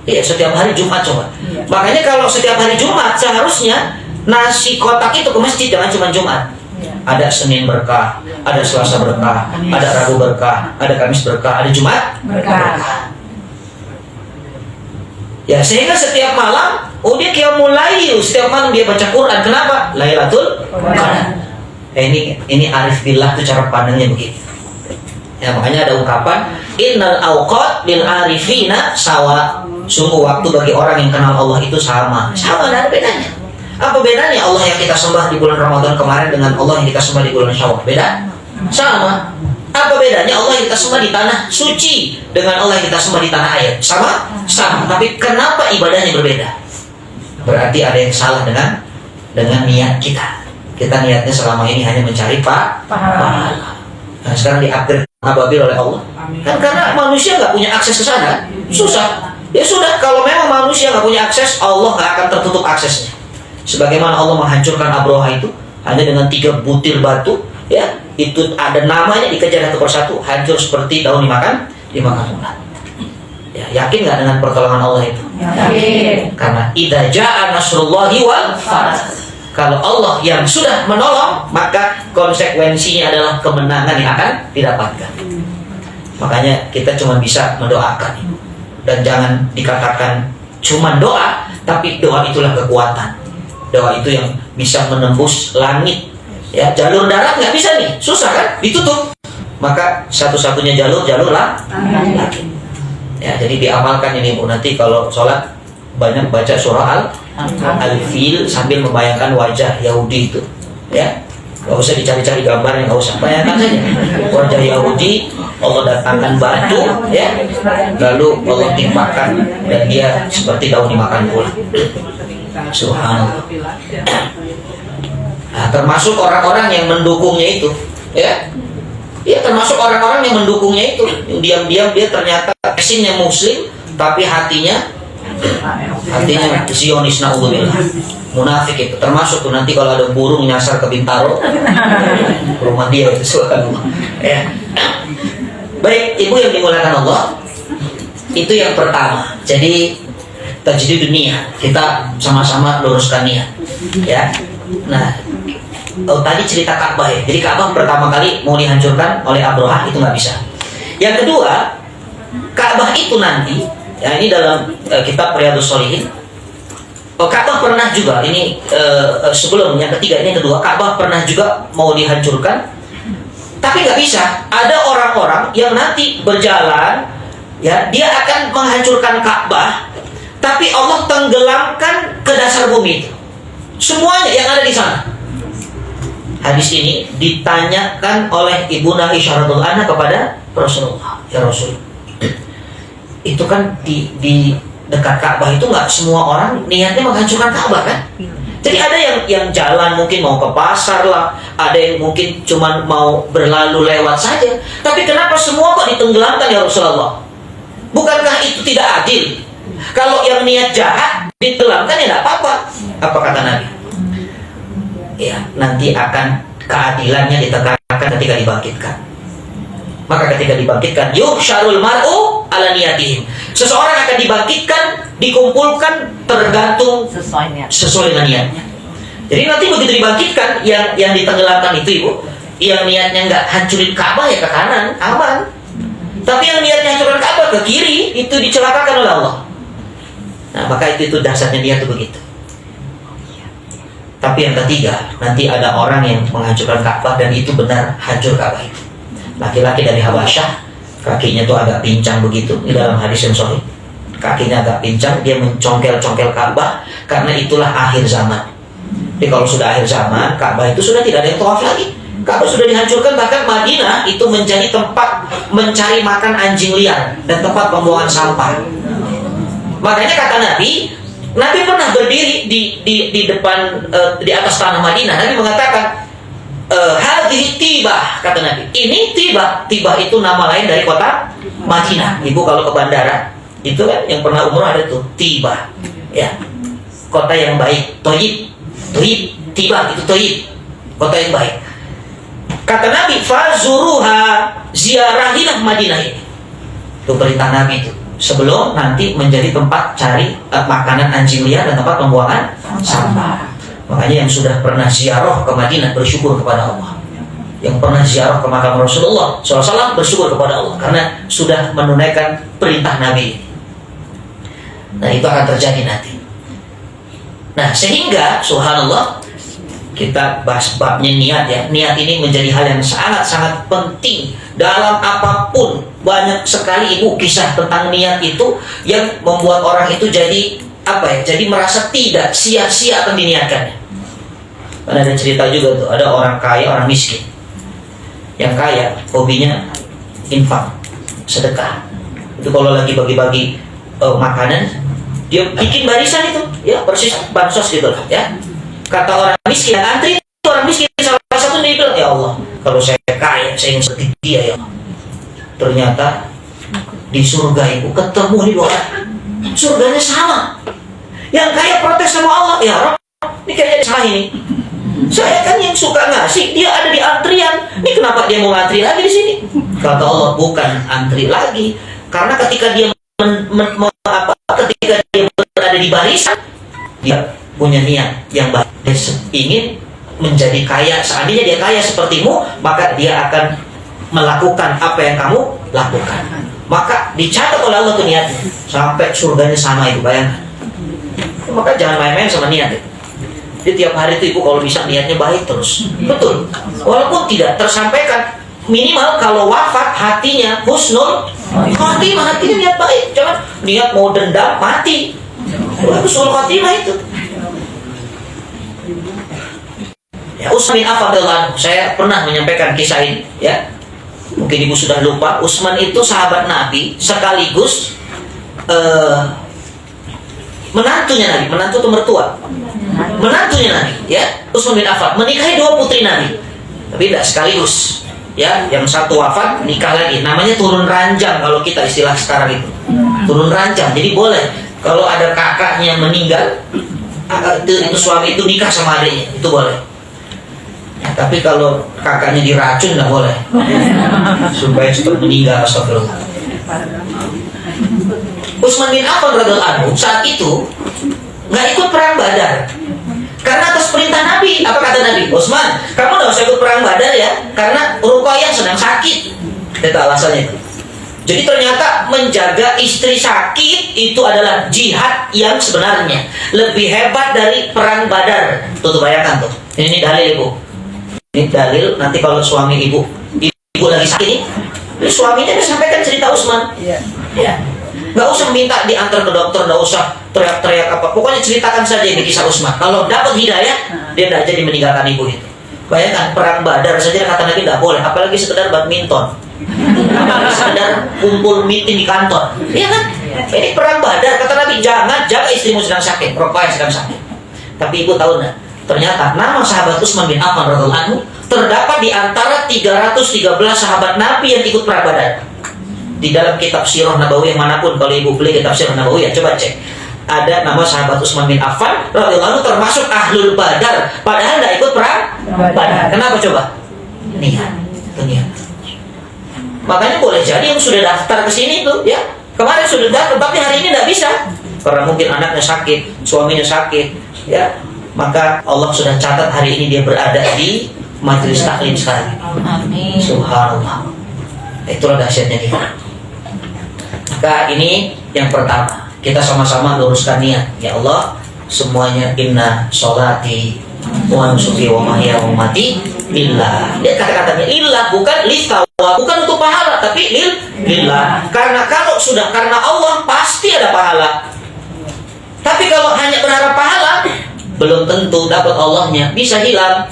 Iya, setiap hari Jumat coba. Makanya kalau setiap hari Jumat seharusnya nasi kotak itu ke masjid, jangan cuma Jumat. Ada Senin berkah, ada Selasa berkah, ada Rabu berkah, ada Kamis berkah, ada Jumat berkah. Ya, sehingga setiap malam, dia qiyamul lail, setiap malam dia baca Quran. Kenapa? Lailatul Qadar. Ini arif billah itu cara pandangnya begitu. Ya, makanya ada ungkapan innal awqat lil arifina sawa. Sungguh waktu bagi orang yang kenal Allah itu sama. Sama, tidak ada bedanya. Apa bedanya Allah yang kita sembah di bulan Ramadan kemarin dengan Allah yang kita sembah di bulan Syawal? Beda? Sama. Apa bedanya Allah yang kita sembah di tanah suci dengan Allah yang kita sembah di tanah air? Sama? Sama. Tapi kenapa ibadahnya berbeda? Berarti ada yang salah dengan niat kita. Kita niatnya selama ini hanya mencari pahala. Nah, sekarang di-upgrade ababil oleh Allah. Kan karena manusia nggak punya akses ke sana, susah. Ya sudah, kalau memang manusia nggak punya akses, Allah nggak akan tertutup aksesnya. Sebagaimana Allah menghancurkan Abroha itu hanya dengan 3 butir batu, ya itu ada namanya dikejar satu persatu, hancur seperti daun dimakan ulat. Ya, yakin nggak dengan pertolongan Allah itu? Yakin. Karena idza jaa nasrullahi wal fath. Kalau Allah yang sudah menolong, maka konsekuensinya adalah kemenangan yang akan didapatkan. Makanya kita cuma bisa mendoakan itu. Dan jangan dikatakan cuma doa, tapi doa itulah kekuatan. Doa itu yang bisa menembus langit. Ya, jalur darat nggak bisa nih, susah kan? Ditutup. Maka satu-satunya jalurlah langit. Ya, jadi diamalkan ini Bu, nanti kalau sholat banyak baca surah Al-Fil sambil membayangkan wajah Yahudi itu. Ya, nggak usah dicari-cari gambarnya, nggak usah, bayangkan saja wajah Yahudi, Allah datangkan batu, ya, lalu Allah timpakan dan dia seperti daun dimakan ulat. Subhanallah. Nah, termasuk orang-orang yang mendukungnya itu, ya, termasuk orang-orang yang mendukungnya itu, diam-diam dia ternyata mesinnya Muslim, tapi hatinya Zionis, naudzubillah, munafik itu. Termasuk tuh nanti kalau ada burung nyasar ke Bintaro, rumah dia itu, subhanallah. Ya. Baik, ibu yang dimuliakan Allah, itu yang pertama. Jadi tajdid dunia, kita sama-sama luruskan niat, ya. Nah, tadi cerita Ka'bah ya. Jadi Ka'bah pertama kali mau dihancurkan oleh Abroha, itu nggak bisa. Yang kedua, Ka'bah itu nanti, ya ini dalam kitab Riyadhus Shalihin, Ka'bah pernah juga, ini sebelum yang ketiga, ini yang kedua, Ka'bah pernah juga mau dihancurkan, tapi nggak bisa. Ada orang-orang yang nanti berjalan, ya, dia akan menghancurkan Ka'bah, tapi Allah tenggelamkan ke dasar bumi itu semuanya yang ada di sana. Hadis ini ditanyakan oleh Ibu Aisyah radhiyallahu anha kepada Rasulullah, ya Rasul, itu kan di dekat Ka'bah itu nggak semua orang niatnya menghancurkan Ka'bah kan? Jadi ada yang jalan mungkin mau ke pasar lah, ada yang mungkin cuma mau berlalu lewat saja. Tapi kenapa semua kok ditenggelamkan ya Rasulullah? Bukankah itu tidak adil? Kalau yang niat jahat ditenggelamkan ya tidak apa-apa. Apa kata Nabi? Ya, nanti akan keadilannya ditegakkan ketika dibangkitkan. Maka ketika dibangkitkan, yuhsyarul mar'u ala niyatihim. Seseorang akan dibangkitkan, dikumpulkan tergantung sesuai dengan niatnya. Jadi nanti begitu dibangkitkan, yang ditenggelamkan itu ibu, yang niatnya nggak hancurin Ka'bah ya ke kanan, aman. Tapi yang niatnya hancurin Ka'bah ke kiri, itu dicelakakan oleh Allah. Nah, maka itu dasarnya niat itu begitu. Tapi yang ketiga, nanti ada orang yang menghancurkan Ka'bah, dan itu benar hancur Ka'bah itu. Laki-laki dari Habasyah, kakinya tuh agak pincang begitu, ini dalam hadis yang sahih. Kakinya agak pincang, dia mencongkel-congkel Ka'bah, karena itulah akhir zaman. Jadi kalau sudah akhir zaman, Ka'bah itu sudah tidak ada yang tawaf lagi. Ka'bah sudah dihancurkan, bahkan Madinah itu menjadi tempat mencari makan anjing liar dan tempat pembuangan sampah. Makanya kata Nabi pernah berdiri di depan di atas tanah Madinah. Nabi mengatakan, hadhihi Tibah, kata Nabi. Ini Tibah. Tibah itu nama lain dari kota Madinah. Ibu kalau ke bandara, itu kan yang pernah umroh ada tuh Tibah. Ya. Kota yang baik, Thayyib. Tibah itu Thayyib. Kota yang baik. Kata Nabi, fazuruha, ziarahilah Madinah ini. Itu perintah Nabi itu. Sebelum nanti menjadi tempat cari makanan anjing liar dan tempat pembuangan sampah. Makanya yang sudah pernah ziarah ke Madinah bersyukur kepada Allah. Yang pernah ziarah ke makam Rasulullah SAW bersyukur kepada Allah, karena sudah menunaikan perintah Nabi. Nah, itu akan terjadi nanti. Nah, sehingga subhanallah, kita bahas babnya niat ya. Niat ini menjadi hal yang sangat-sangat penting dalam apapun. Banyak sekali ibu kisah tentang niat itu yang membuat orang itu jadi jadi merasa tidak sia-sia akan diniatkannya. Karena ada cerita juga tuh, ada orang kaya, orang miskin. Yang kaya hobinya infak, sedekah. Itu kalau lagi bagi-bagi makanan, dia bikin barisan itu, ya persis bansos gitu lah, ya. Kata orang miskin, antri itu orang miskin, salah satu dia bilang, ya Allah, kalau saya kaya, saya ingin seperti dia, ya Allah. Ternyata di surga ibu ketemu nih dua orang, surganya sama. Yang kaya protes sama Allah, ya Rob, ini kayaknya salah ini. Saya kan yang suka ngasih, dia ada di antrian. Ini kenapa dia mau ngantri lagi di sini? Kata Allah, bukan antri lagi, karena ketika dia ketika dia berada di barisan, dia punya niat yang baik. Dia ingin menjadi kaya. Seandainya dia kaya sepertimu, maka dia akan melakukan apa yang kamu lakukan. Maka dicatat oleh Allah tuh niatnya sampai surganya sama itu, bayangkan. Maka jangan main-main sama niat itu. Jadi tiap hari itu ibu kalau bisa niatnya baik terus. Betul. Walaupun tidak tersampaikan, minimal kalau wafat hatinya husnul khotimah, hatinya niat baik. Jangan niat mau dendam mati. Husnul khotimah itu. Ya, Utsman bin Affan radhiyallahu anhu, saya pernah menyampaikan kisah ini, ya. Mungkin ibu sudah lupa. Utsman itu sahabat Nabi sekaligus menantunya Nabi, menantu itu mertua. Menantunya Nabi, ya. Utsman bin Affan menikahi dua putri Nabi. Tapi tidak sekaligus. Ya, yang satu wafat, nikah lagi. Namanya turun ranjang kalau kita istilah sekarang itu. Turun ranjang. Jadi boleh kalau ada kakaknya meninggal, itu suami itu nikah sama adiknya, itu boleh. Ya, tapi kalau kakaknya diracun nggak boleh. Supaya cepat meninggal, astagfirullah. Utsman bin Affan radhiyallahu anhu saat itu nggak ikut perang Badar karena atas perintah Nabi. Apa kata Nabi? Utsman, kamu nggak usah ikut perang Badar ya, karena Ruqayyah sedang sakit. Itu alasannya. Jadi ternyata menjaga istri sakit itu adalah jihad yang sebenarnya lebih hebat dari perang Badar. Tuh bayangkan tuh. Ini dalil ibu. Ini dalil nanti kalau suami ibu lagi sakit ini suaminya disampaikan cerita Utsman. Iya. Ya. Nggak usah minta diantar ke dokter, nggak usah teriak-teriak apa. Pokoknya ceritakan saja ini kisah Utsman. Kalau dapat hidayah, dia tidak jadi meninggalkan ibu itu. Bayangkan perang Badar saja kata Nabi tidak boleh, apalagi sekedar badminton, apalagi sekedar kumpul meeting di kantor. Iya kan? Ini perang Badar kata Nabi, jangan jaga istrimu sedang sakit, Ruqayyah sedang sakit. Tapi ibu tahu nggak? Ternyata nama sahabat Utsman bin Affan radhiyallahu anhu terdapat di antara 313 sahabat Nabi yang ikut perang Badar. Di dalam kitab Sirah Nabawiyah manapun, kalau ibu beli kitab Sirah Nabawiyah, coba cek. Ada nama sahabat Utsman bin Affan radhiyallahu anhu termasuk ahlul Badar, padahal tidak ikut perang Badar. Kenapa coba? Niat, itu niat. Makanya boleh jadi yang sudah daftar ke sini tuh, ya kemarin sudah daftar, tapi hari ini tidak bisa karena mungkin anaknya sakit, suaminya sakit, ya. Maka Allah sudah catat hari ini dia berada di majelis taklim sekarang. Amin. Subhanallah. Itulah dahsyatnya niat. Maka ini yang pertama, kita sama-sama luruskan niat. Ya Allah, semuanya inna sholati Wa nusuki wa mahya wa mati lillah. Lihat kata-katanya lillah, bukan listawa, bukan untuk pahala, tapi lillah. Karena kalau sudah karena Allah pasti ada pahala. Tapi kalau hanya berharap pahala, belum tentu dapat Allahnya, bisa hilang.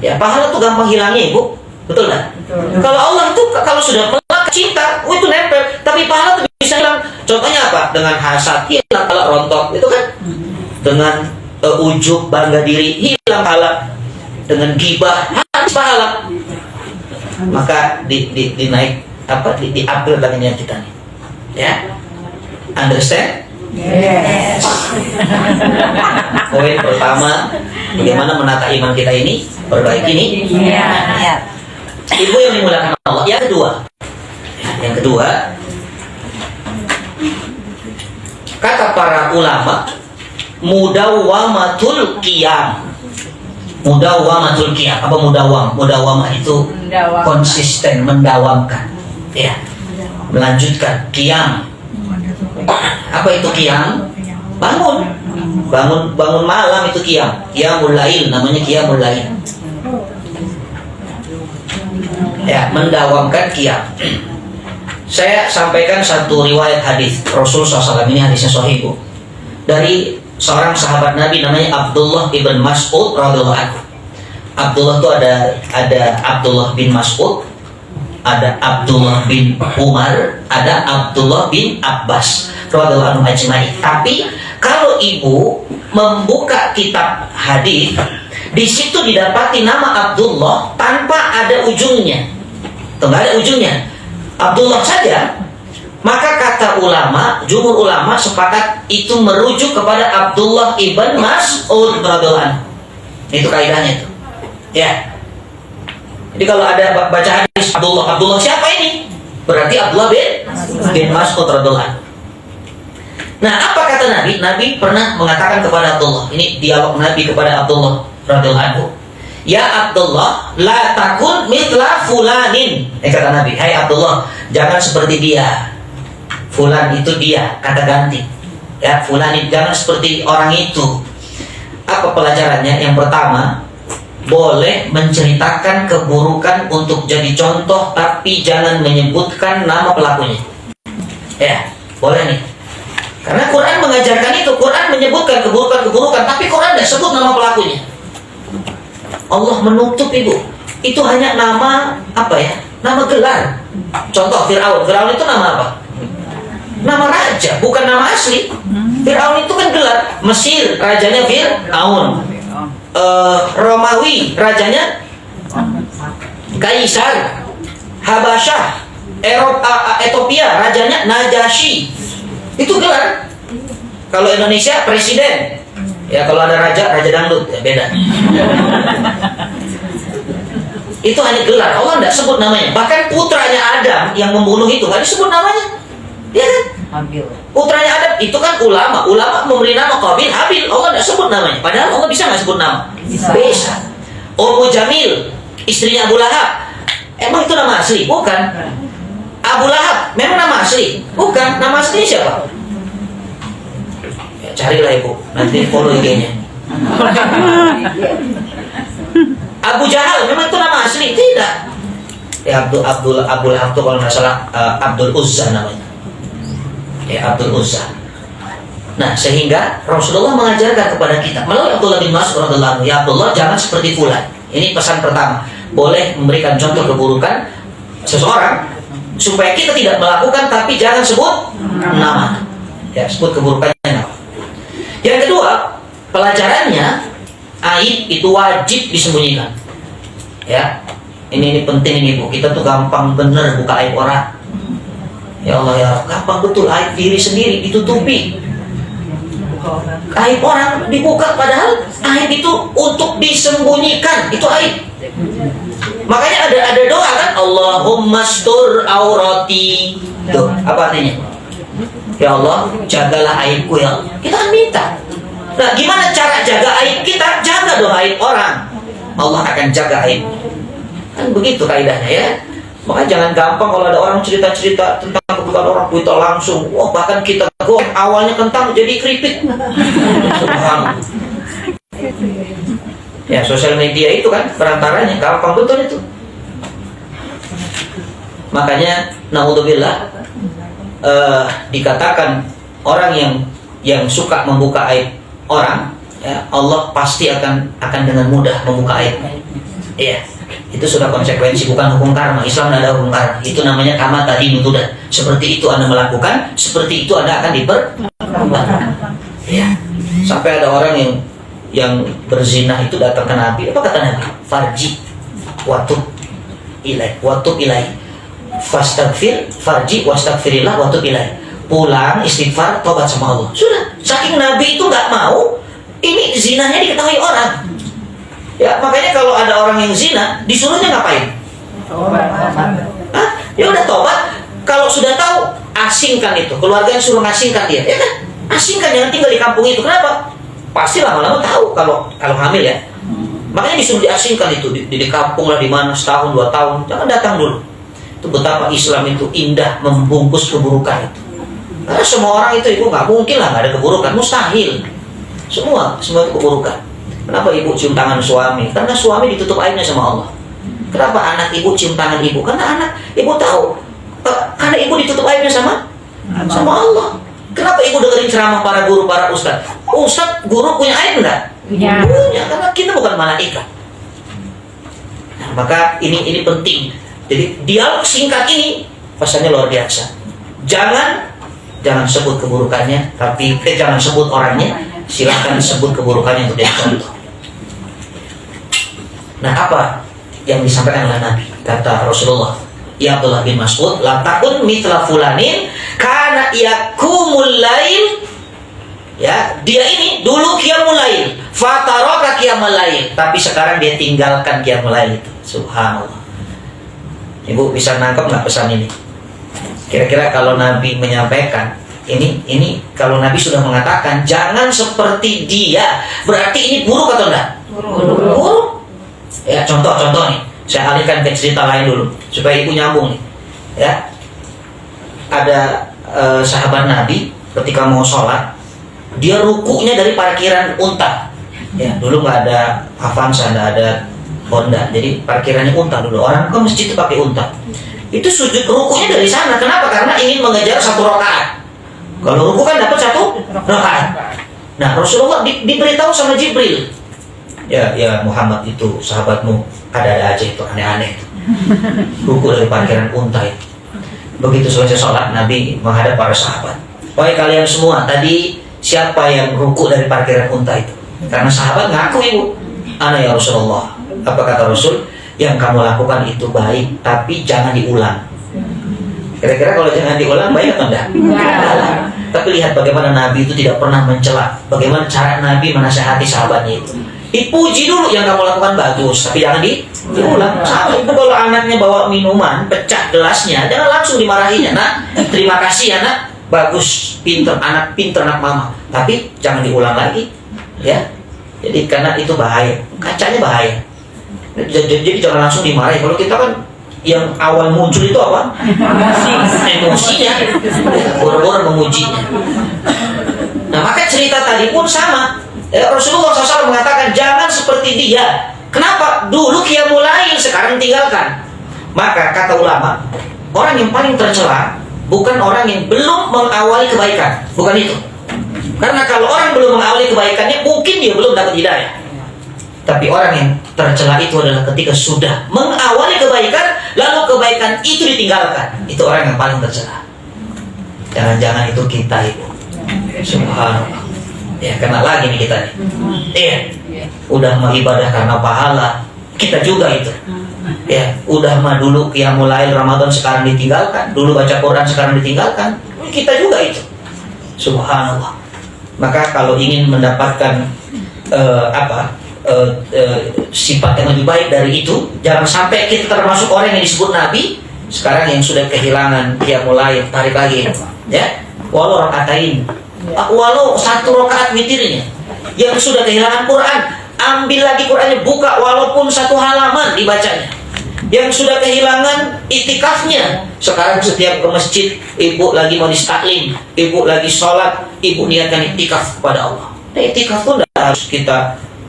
Ya, pahala tuh gampang hilangnya, Ibu. Betul nggak? Kalau Allah itu kalau sudah melekat cinta, itu nempel. Tapi pahala tuh bisa hilang. Contohnya apa? Dengan hasad hilang kalau rontok, itu kan? Dengan ujub bangga diri hilang pahala. Dengan gibah habis pahala. Maka dinaik apa? Diambil lagi niat kita nih. Ya, understand? Yes. Poin pertama, bagaimana menata iman kita ini, perbaiki ini. Iya. Ibu yang dimulakan Allah. Yang kedua, kata para ulama, mudawwamatul qiyam. Mudawwamatul qiyam. Apa mudawwam? Mudawwamah itu konsisten, mendawamkan. Ya, melanjutkan qiyam. Apa itu qiyam? Bangun malam itu qiyam. Qiyamul lail, namanya qiyamul lail. Ya, mendawamkan qiyam. Saya sampaikan satu riwayat hadis Rasul SAW, ini hadisnya sahih, Bu. Dari seorang sahabat Nabi namanya Abdullah ibn Mas'ud radhiyallahu anhu. Abdullah itu ada Abdullah bin Mas'ud, ada Abdullah bin Umar, ada Abdullah bin Abbas radhiyallahu anhu ajma'in. Tapi kalau Ibu membuka kitab hadis, di situ didapati nama Abdullah tanpa ada ujungnya. Tuh, nggak ada ujungnya. Abdullah saja. Maka kata ulama, jumhur ulama sepakat itu merujuk kepada Abdullah ibn Mas'ud radhiyallahu anhu. Itu kaidahnya itu. Ya. Jadi kalau ada baca hadis Abdullah siapa ini? Berarti Abdullah bin Mas'ud radhiyallahu anhu. Nah, apa kata Nabi? Nabi pernah mengatakan kepada Abdullah, ini dialog Nabi kepada Abdullah radhiyallahu anhu. Ya Abdullah, la takun mithla fulanin. Kata Nabi, hai Abdullah, jangan seperti dia. Fulan itu dia, kata ganti. Ya, fulanin, jangan seperti orang itu. Apa pelajarannya? Yang pertama, boleh menceritakan keburukan untuk jadi contoh, tapi jangan menyebutkan nama pelakunya. Ya, boleh nih. Karena Quran mengajarkan itu. Quran menyebutkan keburukan-keburukan, tapi Quran tidak sebut nama pelakunya. Allah menutup, Ibu. Itu hanya nama apa ya? Nama gelar. Contoh Fir'aun. Fir'aun itu nama apa? Nama raja, bukan nama asli. Fir'aun itu kan gelar. Mesir, rajanya Fir'aun. Romawi, rajanya Kaisar. Habasyah, Ethiopia, rajanya Najasyi. Itu gelar. Kalau Indonesia presiden. Ya, kalau ada raja dangdut, ya beda. Itu hanya gelar. Allah tidak sebut namanya. Bahkan putranya Adam yang membunuh itu nggak disebut namanya. Ya kan? Putranya Adam itu kan ulama. Ulama memberi nama Qabil, Habil. Allah tidak sebut namanya. Padahal Allah bisa nggak sebut nama? Bisa. Ummu Jamil, istrinya Abu Lahab. Emang itu nama asli? Bukan. Abu Lahab, memang nama asli? Bukan. Nama asli siapa? Carilah Ibu, nanti follow IG-nya. Abu Jahal, memang itu nama asli? Tidak. Ya, Abu Lahab itu kalau nggak salah Abdul Uzza namanya. Ya, Abdul Uzza. Nah, sehingga Rasulullah mengajarkan kepada kita melalui Abdullah bin Mas'ud radhiyallahu anhu, ya Abdullah, jangan seperti fulan. Ini pesan pertama. Boleh memberikan contoh keburukan seseorang supaya kita tidak melakukan, tapi jangan sebut nama. Ya, sebut keburukannya nama. Yang kedua, pelajarannya, aib itu wajib disembunyikan. Ya, ini penting ini Bu. Kita tuh gampang bener buka aib orang. Ya Allah ya, gampang betul aib diri sendiri ditutupi. Aib orang dibuka, padahal aib itu untuk disembunyikan. Itu aib. Makanya ada doa kan, Allahumma stur aurati. Tuh, apa artinya? Ya Allah, jagalah aibku ya Allah. Kita kan minta. Nah, gimana cara jaga aib kita? Jaga dong aib orang. Allah akan jaga aib. Kan begitu kaidahnya ya. Makanya jangan gampang kalau ada orang cerita-cerita tentang keburukan orang, kita langsung, wah bahkan kita awalnya kentang jadi keripik. Subhanallah. Ya, sosial media itu kan perantaranya, gampang betul itu. Makanya naudzubillah dikatakan orang yang suka membuka aib orang, ya, Allah pasti akan dengan mudah membuka aib. Iya, itu sudah konsekuensi, bukan hukum karma. Islam tidak ada hukum karma. Itu namanya kama tadi nutudan. Seperti itu Anda melakukan, seperti itu Anda akan diperbuat. Ya, sampai ada orang yang berzina itu datang ke Nabi. Apa kata Nabi? Farji, watub ilai, fastagfir, farji, wastagfirillah, watub ilai. Pulang, istighfar, tobat sama Allah. Sudah. Saking Nabi itu nggak mau ini zinanya diketahui orang. Ya, makanya kalau ada orang yang zina, disuruhnya ngapain? Hah? Ya udah tobat. Kalau sudah tahu, asingkan itu. Keluarga yang suruh ngasingkan dia, ya kan? Asingkan, jangan tinggal di kampung itu. Kenapa? Pasti lama-lama tahu kalau hamil ya. Makanya disuruh diasingkan itu di kampung lah, di mana setahun 2 tahun. Jangan datang dulu. Itu betapa Islam itu indah membungkus keburukan itu. Karena semua orang itu nggak mungkin lah nggak ada keburukan, mustahil. Semua itu keburukan. Kenapa ibu cium tangan suami? Karena suami ditutup aibnya sama Allah. Kenapa anak ibu cium tangan ibu? Karena anak ibu tahu, karena ibu ditutup aibnya sama Allah. Kenapa ibu dengerin ceramah para guru, para ustadz? Ustadz, guru punya aib enggak? Punya, karena kita bukan malaikat. Nah, maka ini penting. Jadi dialog singkat ini pesannya luar biasa. Jangan sebut keburukannya, tapi jangan sebut orangnya. Silahkan sebut keburukannya untuk jadi contoh. Nah, apa yang disampaikan oleh Nabi? Kata Rasulullah, ya Abdullah bin Mas'ud, la takun mithla fulanin kana yakumul lail. Ya, dia ini dulu qiyamul lail, fataraka qiyamul lail, tapi sekarang dia tinggalkan qiyamul lail itu. Subhanallah. Ibu bisa nangkep nggak pesan ini? Kira-kira kalau Nabi menyampaikan ini kalau Nabi sudah mengatakan jangan seperti dia, berarti ini buruk atau enggak? Buruk. Ya, contoh nih. Saya alihkan ke cerita lain dulu supaya ibu nyambung nih. Ya, ada sahabat Nabi ketika mau sholat, dia rukunya dari parkiran unta. Ya, dulu nggak ada Avanza, nggak ada Honda, jadi parkirannya unta dulu. Orang ke masjid itu pakai unta. Itu sujud rukunya dari sana. Kenapa? Karena ingin mengejar 1 rakaat. Kalau ruku kan dapat 1 rakaat. Nah, Rasulullah diberitahu sama Jibril. Ya Muhammad, itu sahabatmu ada aja itu aneh-aneh. Ruku dari parkiran unta itu. Begitu selesai sholat, Nabi menghadap para sahabat. Wahai kalian semua, tadi siapa yang ruku dari parkiran unta itu? Karena sahabat ngaku, ibu, ana ya Rasulullah. Apa kata Rasul? Yang kamu lakukan itu baik, tapi jangan diulang. Kira-kira kalau jangan diulang baik atau enggak? Tapi lihat bagaimana Nabi itu tidak pernah mencela. Bagaimana cara Nabi menasihati sahabatnya itu. Dipuji dulu, yang kamu lakukan bagus, tapi jangan diulang. Sama ibu kalau anaknya bawa minuman, pecah gelasnya, jangan langsung dimarahinya. Nah, terima kasih ya nak, bagus, pinter, anak mama. Tapi jangan diulang lagi, ya. Jadi karena itu bahaya, kacanya bahaya. Jadi jangan langsung dimarahi. Kalau kita kan yang awal muncul itu apa? Emosinya, boro-boro memujinya. Nah, maka cerita tadi pun sama. Rasulullah SAW mengatakan jangan seperti dia. Kenapa? Dulu qiyamul lail, sekarang tinggalkan. Maka kata ulama, orang yang paling tercela bukan orang yang belum mengawali kebaikan, bukan itu. Karena kalau orang belum mengawali kebaikannya, mungkin dia belum dapat hidayah. Tapi orang yang tercela itu adalah ketika sudah mengawali kebaikan, lalu kebaikan itu ditinggalkan. Itu orang yang paling tercela. Jangan-jangan itu kita, ibu. Subhanallah. Ya, kena lagi nih kita nih. Iya. Udah mah ibadah karena pahala. Kita juga itu. Ya, udah mah dulu qiyamul lail Ramadan sekarang ditinggalkan. Dulu baca Quran sekarang ditinggalkan. Kita juga itu. Subhanallah. Maka kalau ingin mendapatkan sifat yang lebih baik dari itu, jangan sampai kita termasuk orang yang disebut Nabi sekarang yang sudah kehilangan qiyamul lail, tarik lagi, ya, walau rakaatain, walau 1 rakaat witirnya, yang sudah kehilangan Quran, ambil lagi Qurannya, buka walaupun 1 halaman dibacanya. Yang sudah kehilangan itikafnya, sekarang setiap ke masjid, ibu lagi mau istaklim, ibu lagi sholat, ibu niatkan itikaf kepada Allah. Nah, itikaf itu tidak harus kita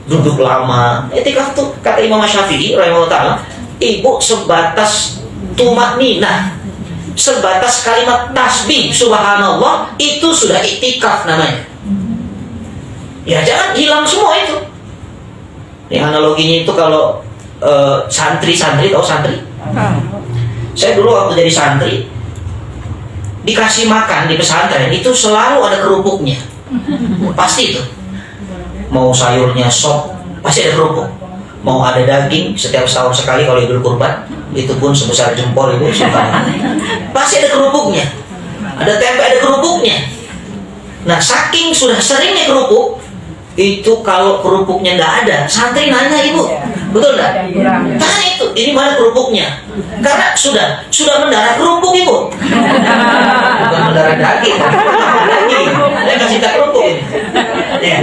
duduk lama. I'tikaf tuh kata Imam Syafi'i rahimahullah taala, ibu sebatas tumakninah, sebatas kalimat tasbih subhanallah itu sudah i'tikaf namanya. Ya jangan hilang semua itu. Ini analoginya itu kalau santri-santri, tahu santri? Saya dulu waktu jadi santri dikasih makan di pesantren itu selalu ada kerupuknya, pasti itu. Mau sayurnya sop pasti ada kerupuk, mau ada daging setiap setahun sekali kalau Idul Kurban itu pun sebesar jempol ibu pasti ada kerupuknya, ada tempe ada kerupuknya. Nah saking sudah seringnya kerupuk itu, kalau kerupuknya nggak ada, santri nanya ibu, betul nggak? Tanya itu, ini mana kerupuknya? Karena sudah mendarah kerupuk ibu, bukan mendarah daging. Daging, saya kasih tak kerupuk ini. Ya.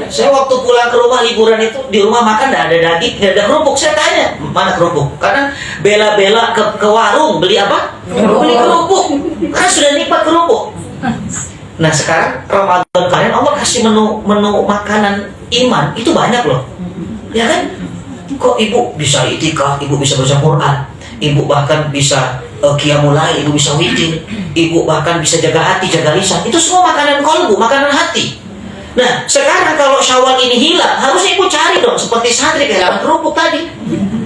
Saya waktu pulang ke rumah liburan itu di rumah makan nggak ada daging, nggak ada kerupuk. Saya tanya mana kerupuk? Karena bela-bela ke warung beli apa? Beli kerupuk, karena sudah nikmat kerupuk. Nah sekarang Ramadan kalian Allah kasih menu makanan iman itu banyak loh, ya kan? Kok ibu bisa i'tikaf, ibu bisa baca Quran, ibu bahkan bisa qiyamul lail, ibu bisa witir, ibu bahkan bisa jaga hati, jaga lisan. Itu semua makanan kolbu, makanan hati. Nah sekarang kalau Syawal ini hilang, harusnya ibu cari dong, seperti santri kehilangan kerupuk tadi.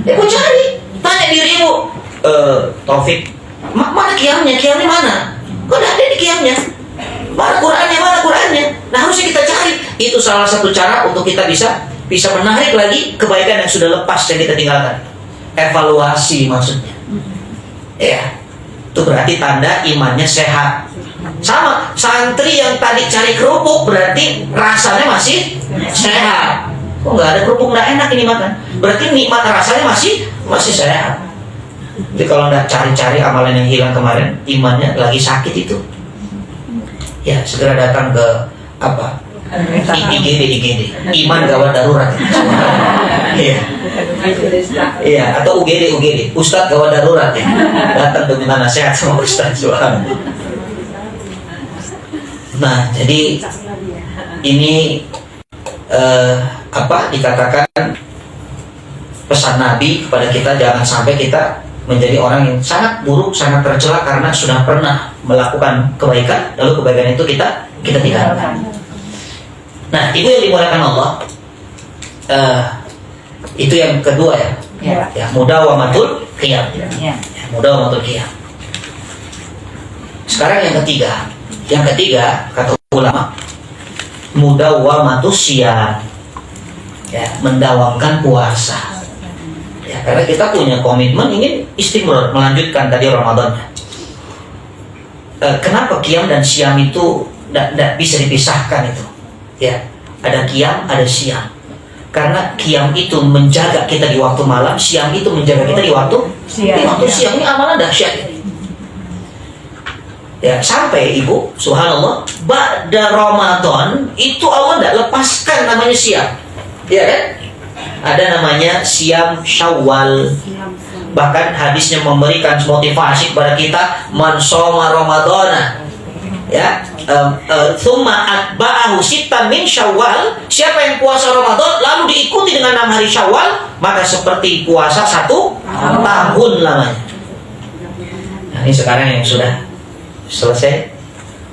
Ibu cari, tanya diri ibu, Taufik, mana qiyamnya? Qiyamnya mana? Kok tidak ada di qiyamnya? Mana Qurannya? Nah harusnya kita cari. Itu salah satu cara untuk kita bisa menarik lagi kebaikan yang sudah lepas yang kita tinggalkan. Evaluasi maksudnya. Ya, itu berarti tanda imannya sehat. Sama santri yang tadi cari kerupuk berarti rasanya masih sehat. Kok nggak ada kerupuk, nggak enak ini makan. Berarti nikmat rasanya masih sehat. Jadi kalau nggak cari-cari amalan yang hilang kemarin, imannya lagi sakit itu. Ya segera datang ke apa? IGD, iman gawat darurat. Iya. Iya, atau UGD, Ustadz gawat darurat ya. Datang untuk minta nasihat sama Ustadz Subhan. Nah, jadi ini dikatakan pesan Nabi kepada kita, jangan sampai kita menjadi orang yang sangat buruk, sangat tercela karena sudah pernah melakukan kebaikan, lalu kebaikan itu kita tinggalkan. Nah, ibu yang dimuliakan Allah, itu yang kedua ya. Ya, mudawamatul qiyam. Ya, mudawamatul qiyam. Sekarang yang ketiga. Yang ketiga kata ulama, mudawamatus siyam. Ya, mendawamkan puasa. Ya, karena kita punya komitmen ingin istimror, melanjutkan tadi Ramadannya. Kenapa qiyam dan siam itu tidak bisa dipisahkan itu? Ya, ada qiyam, ada siam. Karena qiyam itu menjaga kita di waktu malam, siam itu menjaga kita di waktu siang. Ini amalan dahsyat. Ya, sampai ibu, subhanallah, ba'da Ramadan itu Allah tidak lepaskan namanya siam. Ya kan? Ada namanya siam Syawal. Bahkan hadisnya memberikan motivasi kepada kita, man shoma Ramadana, ya, tsumma atba'ahu sittan min Syawal. Siapa yang puasa Ramadan lalu diikuti dengan 6 hari Syawal, maka seperti puasa 1 tahun lamanya. Nah, ini sekarang yang sudah selesai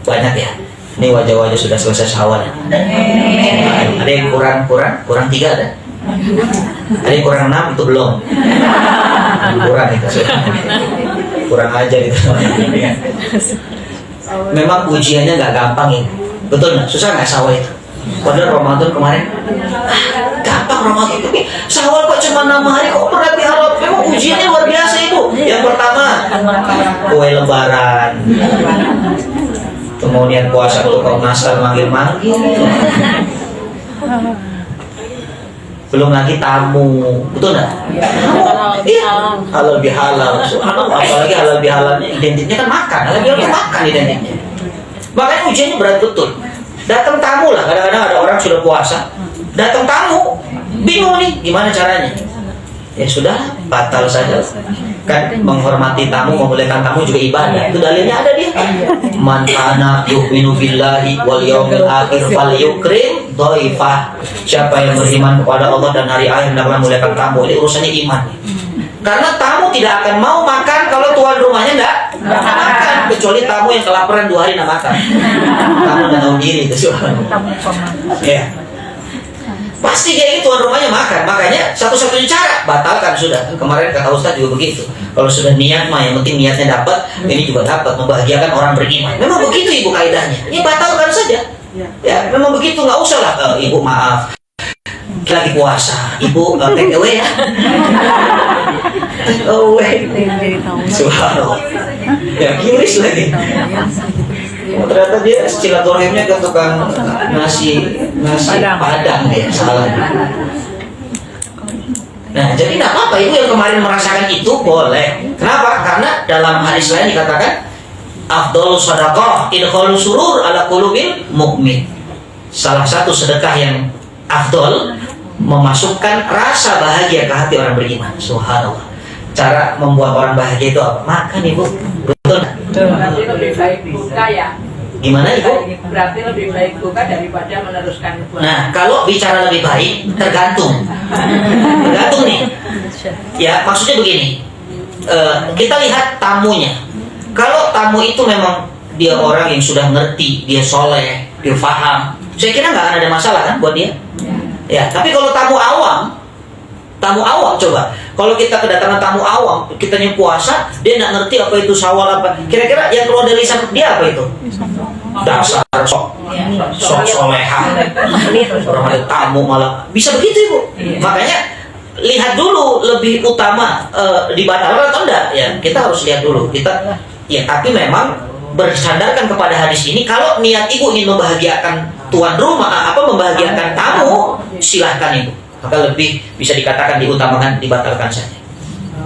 banyak ya. Ini wajah-wajah sudah selesai Syawal. Ada yang kurang 3 ada. Ada yang kurang 6 itu belum. Kurang itu sudah. Kurang aja gitu. Memang ujiannya nggak gampang ya. Betul nggak? Susah nggak Syawal itu? Padahal Ramadan kemarin gampang Ramadan, tapi Syawal kok cuma 6 hari, kok berat di Arab. Memang ujiannya luar biasa itu. Yang pertama, kue lebaran. Itu mau niat puasa tuh kau nasar manggil-manggil. Belum lagi tamu, betul nggak? Iya, halal bihalal. Apalagi halal bihalalnya identiknya kan makan, halal bihalal itu makan identiknya. Makanya ujiannya berat betul. Datang tamu lah, kadang-kadang ada orang sudah puasa, datang tamu, bingung nih, gimana caranya? Ya sudah, batal saja. Kan menghormati tamu, memuliakan tamu juga ibadah. Itu dalilnya ada dia. Man kana yu'minu billahi wal yawmil akhir falyukrim dhaifah. Siapa yang beriman kepada Allah dan hari akhir dan akan muliakan tamu. Ini urusannya iman. Karena tamu tidak akan mau makan kalau tuan rumahnya enggak makan, kecuali tamu yang kelaparan 2 hari enggak makan. Tamu enggak tahu diri itu subhanallah. Ya. Pasti kayak gitu tuan rumahnya makan. Makanya satu-satunya cara batalkan sudah. Kemarin kata Ustaz juga begitu. Kalau sudah niat mah yang penting niatnya dapat, ini juga dapat membahagiakan orang beriman. Memang begitu ibu kaidahnya. Ya batalkan saja. Ya, memang begitu, nggak usah lah. Ibu maaf, lagi puasa. Ibu take away ya. Take away. Subhanallah. Ya kiris lagi. Oh, ternyata dia silaturahimnya ke tukang nasi padang ya, salah. Nah, jadi tidak apa-apa ibu yang kemarin merasakan itu boleh. Kenapa? Karena dalam hadis lain dikatakan afdhalus shadaqah idkhalus surur ala qulubil mu'min. Salah satu sedekah yang afdol memasukkan rasa bahagia ke hati orang beriman. Subhanallah. Cara membuat orang bahagia itu apa? Makan ibu. Betul. Berarti lebih baik buka ya. Gimana ibu? Berarti lebih baik buka daripada meneruskan puasa. Nah, kalau bicara lebih baik, tergantung. Tergantung nih. Ya, maksudnya begini. Kita lihat tamunya. Kalau tamu itu memang dia orang yang sudah ngerti, dia soleh, dia paham, saya kira nggak akan ada masalah kan buat dia. Ya, tapi kalau tamu awam coba. Kalau kita kedatangan tamu awam, kita yang puasa, dia nggak ngerti apa itu syawal apa. Kira-kira yang keluar dari lisan dia apa itu? Dasar sok soleha. Orang ada tamu malah bisa begitu ibu. Makanya lihat dulu lebih utama dibatalkan atau enggak ya. Kita harus lihat dulu. Ya tapi memang bersandarkan kepada hadis ini, kalau niat ibu ingin membahagiakan tuan rumah, membahagiakan tamu, silahkan ibu. Maka lebih bisa dikatakan diutamakan, dibatalkan saja.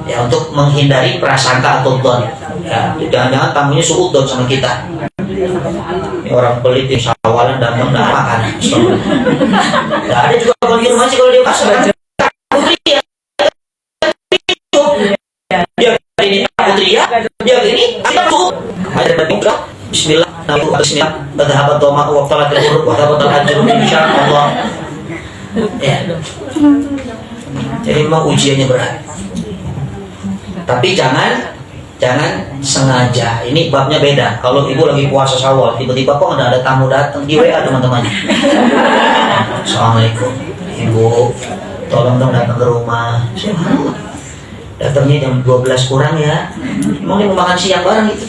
Ya untuk menghindari prasangka atau don. Ya, jangan-jangan tamunya suudon sama kita. Ini orang pelit yang sawalan dan nggak makan. Nggak ada juga konfirmasi kalau dia pasal kan putri ya. Dia ini putri ya. Dia ini kita tuh. Ada berbuka. Bismillah. Bismillah. Berhabat doa wa talatul huruf wa tabatal ajr insyaallah. Ya. Jadi memang ujiannya berat. Tapi jangan sengaja. Ini babnya beda. Kalau ibu lagi puasa Syawal, tiba-tiba kok ada tamu datang di WA teman-teman. Assalamualaikum, ibu, tolong dong datang ke rumah. Datangnya jam 12 kurang ya. Emang dia mau makan siang bareng itu.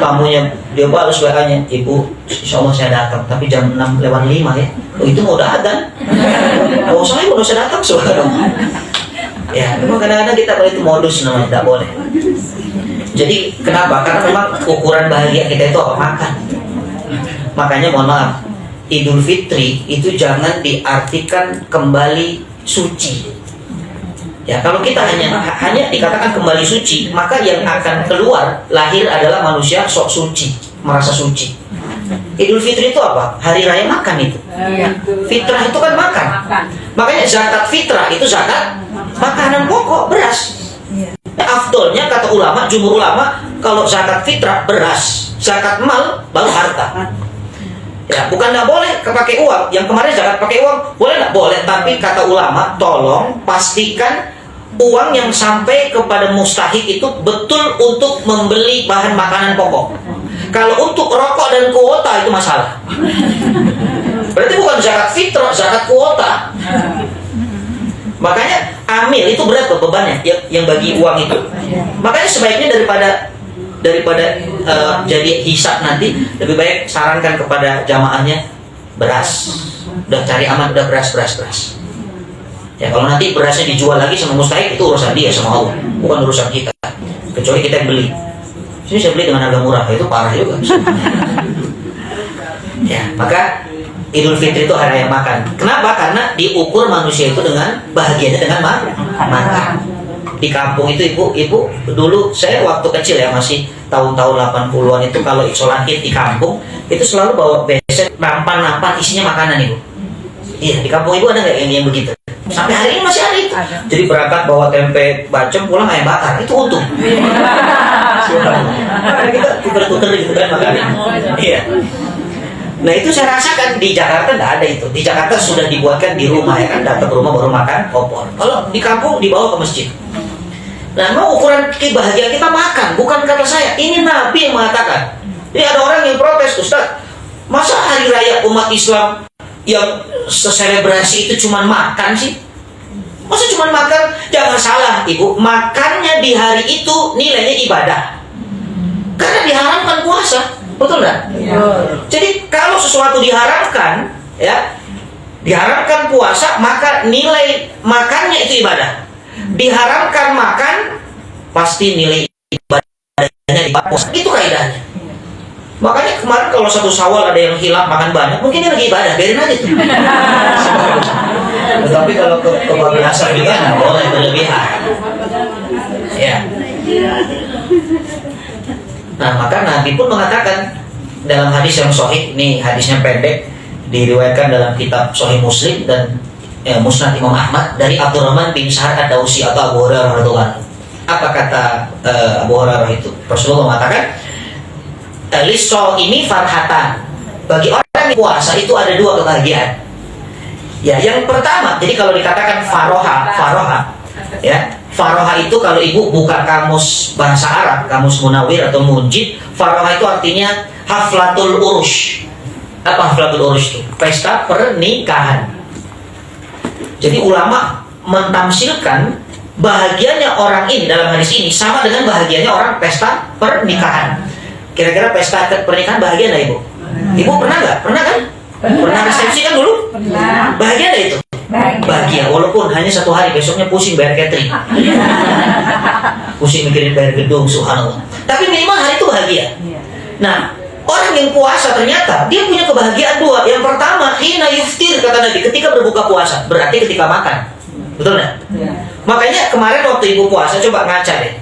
Tamunya dia balas WA-nya, ibu, insya Allah saya datang, tapi jam 6 lewat 5 ya. Oh itu mau udah adzan. Oh saya mau usah datang soalnya. Ya, memang kadang-kadang kita kalau itu modus namanya, tidak boleh. Jadi kenapa? Karena memang ukuran bahagia kita itu apa? Makan. Makanya mohon maaf, Idul Fitri itu jangan diartikan kembali suci. Ya, kalau kita hanya dikatakan kembali suci, maka yang akan keluar lahir adalah manusia sok suci, merasa suci. Idul Fitri itu apa? Hari raya makan itu. Fitrah itu kan makan. Makanya zakat fitrah itu zakat makanan pokok, beras. Afdolnya kata ulama, jumhur ulama, kalau zakat fitrah beras, zakat mal baru harta. Ya, bukan nggak boleh pakai uang. Yang kemarin zakat pakai uang, boleh nggak? Boleh. Tapi kata ulama, tolong pastikan uang yang sampai kepada mustahik itu betul untuk membeli bahan makanan pokok. Kalau untuk rokok dan kuota itu masalah. Berarti bukan zakat fitrah, zakat kuota. Makanya amil itu berat bebannya yang bagi uang itu. Makanya sebaiknya daripada jadi hisab nanti, lebih baik sarankan kepada jamaahnya beras. Udah cari aman, udah beras. Ya kalau nanti berasnya dijual lagi sama mustahik, itu urusan dia sama Allah, bukan urusan kita. Kecuali kita yang beli. Ini saya beli dengan harga murah, itu parah juga. Ya, maka Idul Fitri itu hari yang makan. Kenapa? Karena diukur manusia itu dengan bahagianya dengan makan. Di kampung itu ibu dulu saya waktu kecil ya, masih tahun-tahun 80-an itu, kalau sholat Id di kampung itu selalu bawa besek nampan isinya makanan ibu. Iya, di kampung ibu ada nggak yang begitu? Sampai hari ini masih ada itu. Jadi berangkat bawa tempe bacem, pulang ayam bakar, itu untung. Kita puter-puter gitu kan makannya. Iya. Nah itu saya rasakan di Jakarta tidak ada itu. Di Jakarta sudah dibuatkan di rumah ya kan, datang ke rumah baru makan opor. Kalau di kampung dibawa ke masjid. Nah mau ukuran kebahagiaan kita makan, bukan kata saya. Ini Nabi yang mengatakan. Ini ada orang yang protes, Ustaz, masa hari raya umat Islam yang seselebrasi itu cuma makan sih? Masa cuma makan? Jangan salah ibu, makannya di hari itu nilainya ibadah. Karena diharamkan puasa. Betul nggak? Ya. Jadi kalau sesuatu diharamkan, ya, diharamkan puasa, maka nilai makannya itu ibadah. Diharamkan makan, pasti nilai ibadahnya di puasa. Itu kaidahnya. Makanya kemarin kalau satu Syawal ada yang hilang makan banyak, mungkin dia lagi ibadah, biarin aja tuh. Tetapi kalau kebablasan juga nggak boleh berlebihan. Ya. Nah maka Nabi pun mengatakan dalam hadis yang sahih, ini hadisnya pendek, diriwayatkan dalam kitab Sahih Muslim dan Musnad Imam Ahmad dari Abdurrahman bin Sa'ad Ad-Dausi atau Abu Hurairah radhiyallahu anhu. Apa kata Abu Hurairah itu? Rasulullah mengatakan, "Liso ini farhatan." Bagi orang yang puasa itu ada dua kebahagiaan. Ya, yang pertama, jadi kalau dikatakan faroha, ya. Faroha itu kalau ibu buka kamus bahasa Arab, kamus Munawir atau Munjid, faroha itu artinya haflatul urush. Apa haflatul urush itu? Pesta pernikahan. Jadi ulama mentamsilkan bahagianya orang ini dalam hadis ini sama dengan bahagianya orang pesta pernikahan. Kira-kira pesta pernikahan bahagia nggak ibu? Ibu pernah nggak? Pernah kan? Pernah resepsi kan dulu? Pernah. Bahagia nggak itu? Bahagia, walaupun hanya satu hari, besoknya pusing bayar catering, pusing mikirin bayar gedung, subhanallah. Tapi minimal hari itu bahagia. Nah, orang yang puasa ternyata dia punya kebahagiaan dua. Yang pertama, hina yuftir kata Nabi, ketika berbuka puasa, berarti ketika makan. Betul nggak? Makanya kemarin waktu ibu puasa, coba ngaca deh.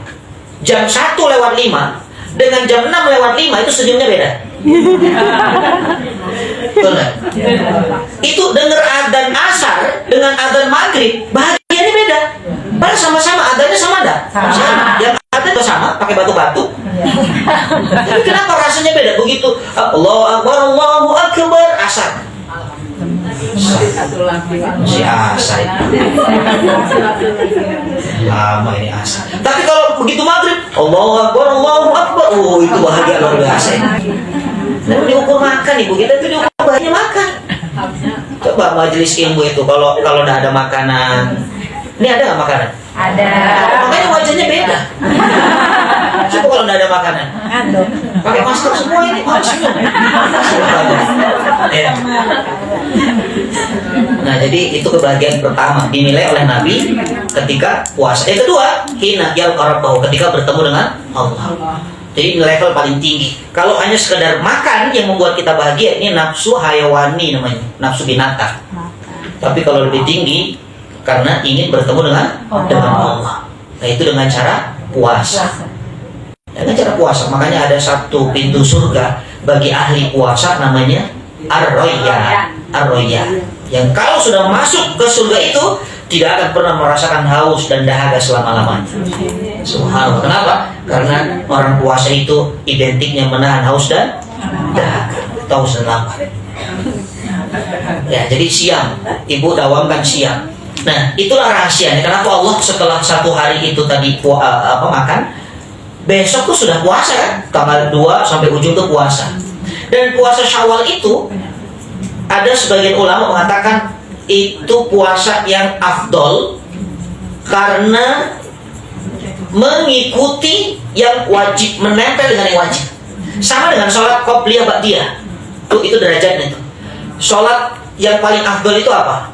Jam 1:05 dengan jam 6:05 itu senyumnya beda. Betul nggak? Itu dengar adzan asar dengan adzan maghrib, bahagianya beda. Padahal sama-sama adzannya sama enggak? Sama. Yang adzan itu sama, pakai batu-batu. Tapi kenapa rasanya beda? Begitu Allahu Akbar asar. Si asar. Lama ini asar. Tapi kalau begitu maghrib, Allahu Akbar. Oh, itu bahagia luar biasa. Dan diukur makan ibu kita itu diukur bahagia makan. Coba majelis ilmu itu kalau nggak ada makanan, ini ada nggak makanan? Ada. Makanya wajahnya beda. Coba kalau nggak ada makanan, pakai masker semua ini senyum. Ya. Nah jadi itu kebahagiaan pertama dinilai oleh Nabi ketika puasa. Yang kedua, hina yalqarabahu, ketika bertemu dengan Allah. Jadi level paling tinggi. Kalau hanya sekedar makan yang membuat kita bahagia, ini nafsu hayawani namanya, nafsu binatang. Tapi kalau lebih tinggi, karena ingin bertemu dengan Allah. Nah itu dengan cara puasa. Dengan cara puasa, makanya ada satu pintu surga bagi ahli puasa namanya Ar-Royyan. Yang kalau sudah masuk ke surga itu tidak akan pernah merasakan haus dan dahaga selama-lamanya. Subhanallah. Kenapa? Karena orang puasa itu identiknya menahan haus dan dahaga, haus dan lapar. Ya, jadi siang, ibu dawamkan siang. Nah, itulah rahasianya. Kenapa Allah setelah satu hari itu tadi makan, besok tuh sudah puasa kan? Tanggal 2 sampai ujung tuh puasa. Dan puasa Syawal itu ada sebagian ulama mengatakan itu puasa yang afdol karena mengikuti yang wajib, menempel dengan yang wajib. Sama dengan sholat qobliyah ba'diyah. Itu derajatnya itu. Sholat yang paling afdol itu apa?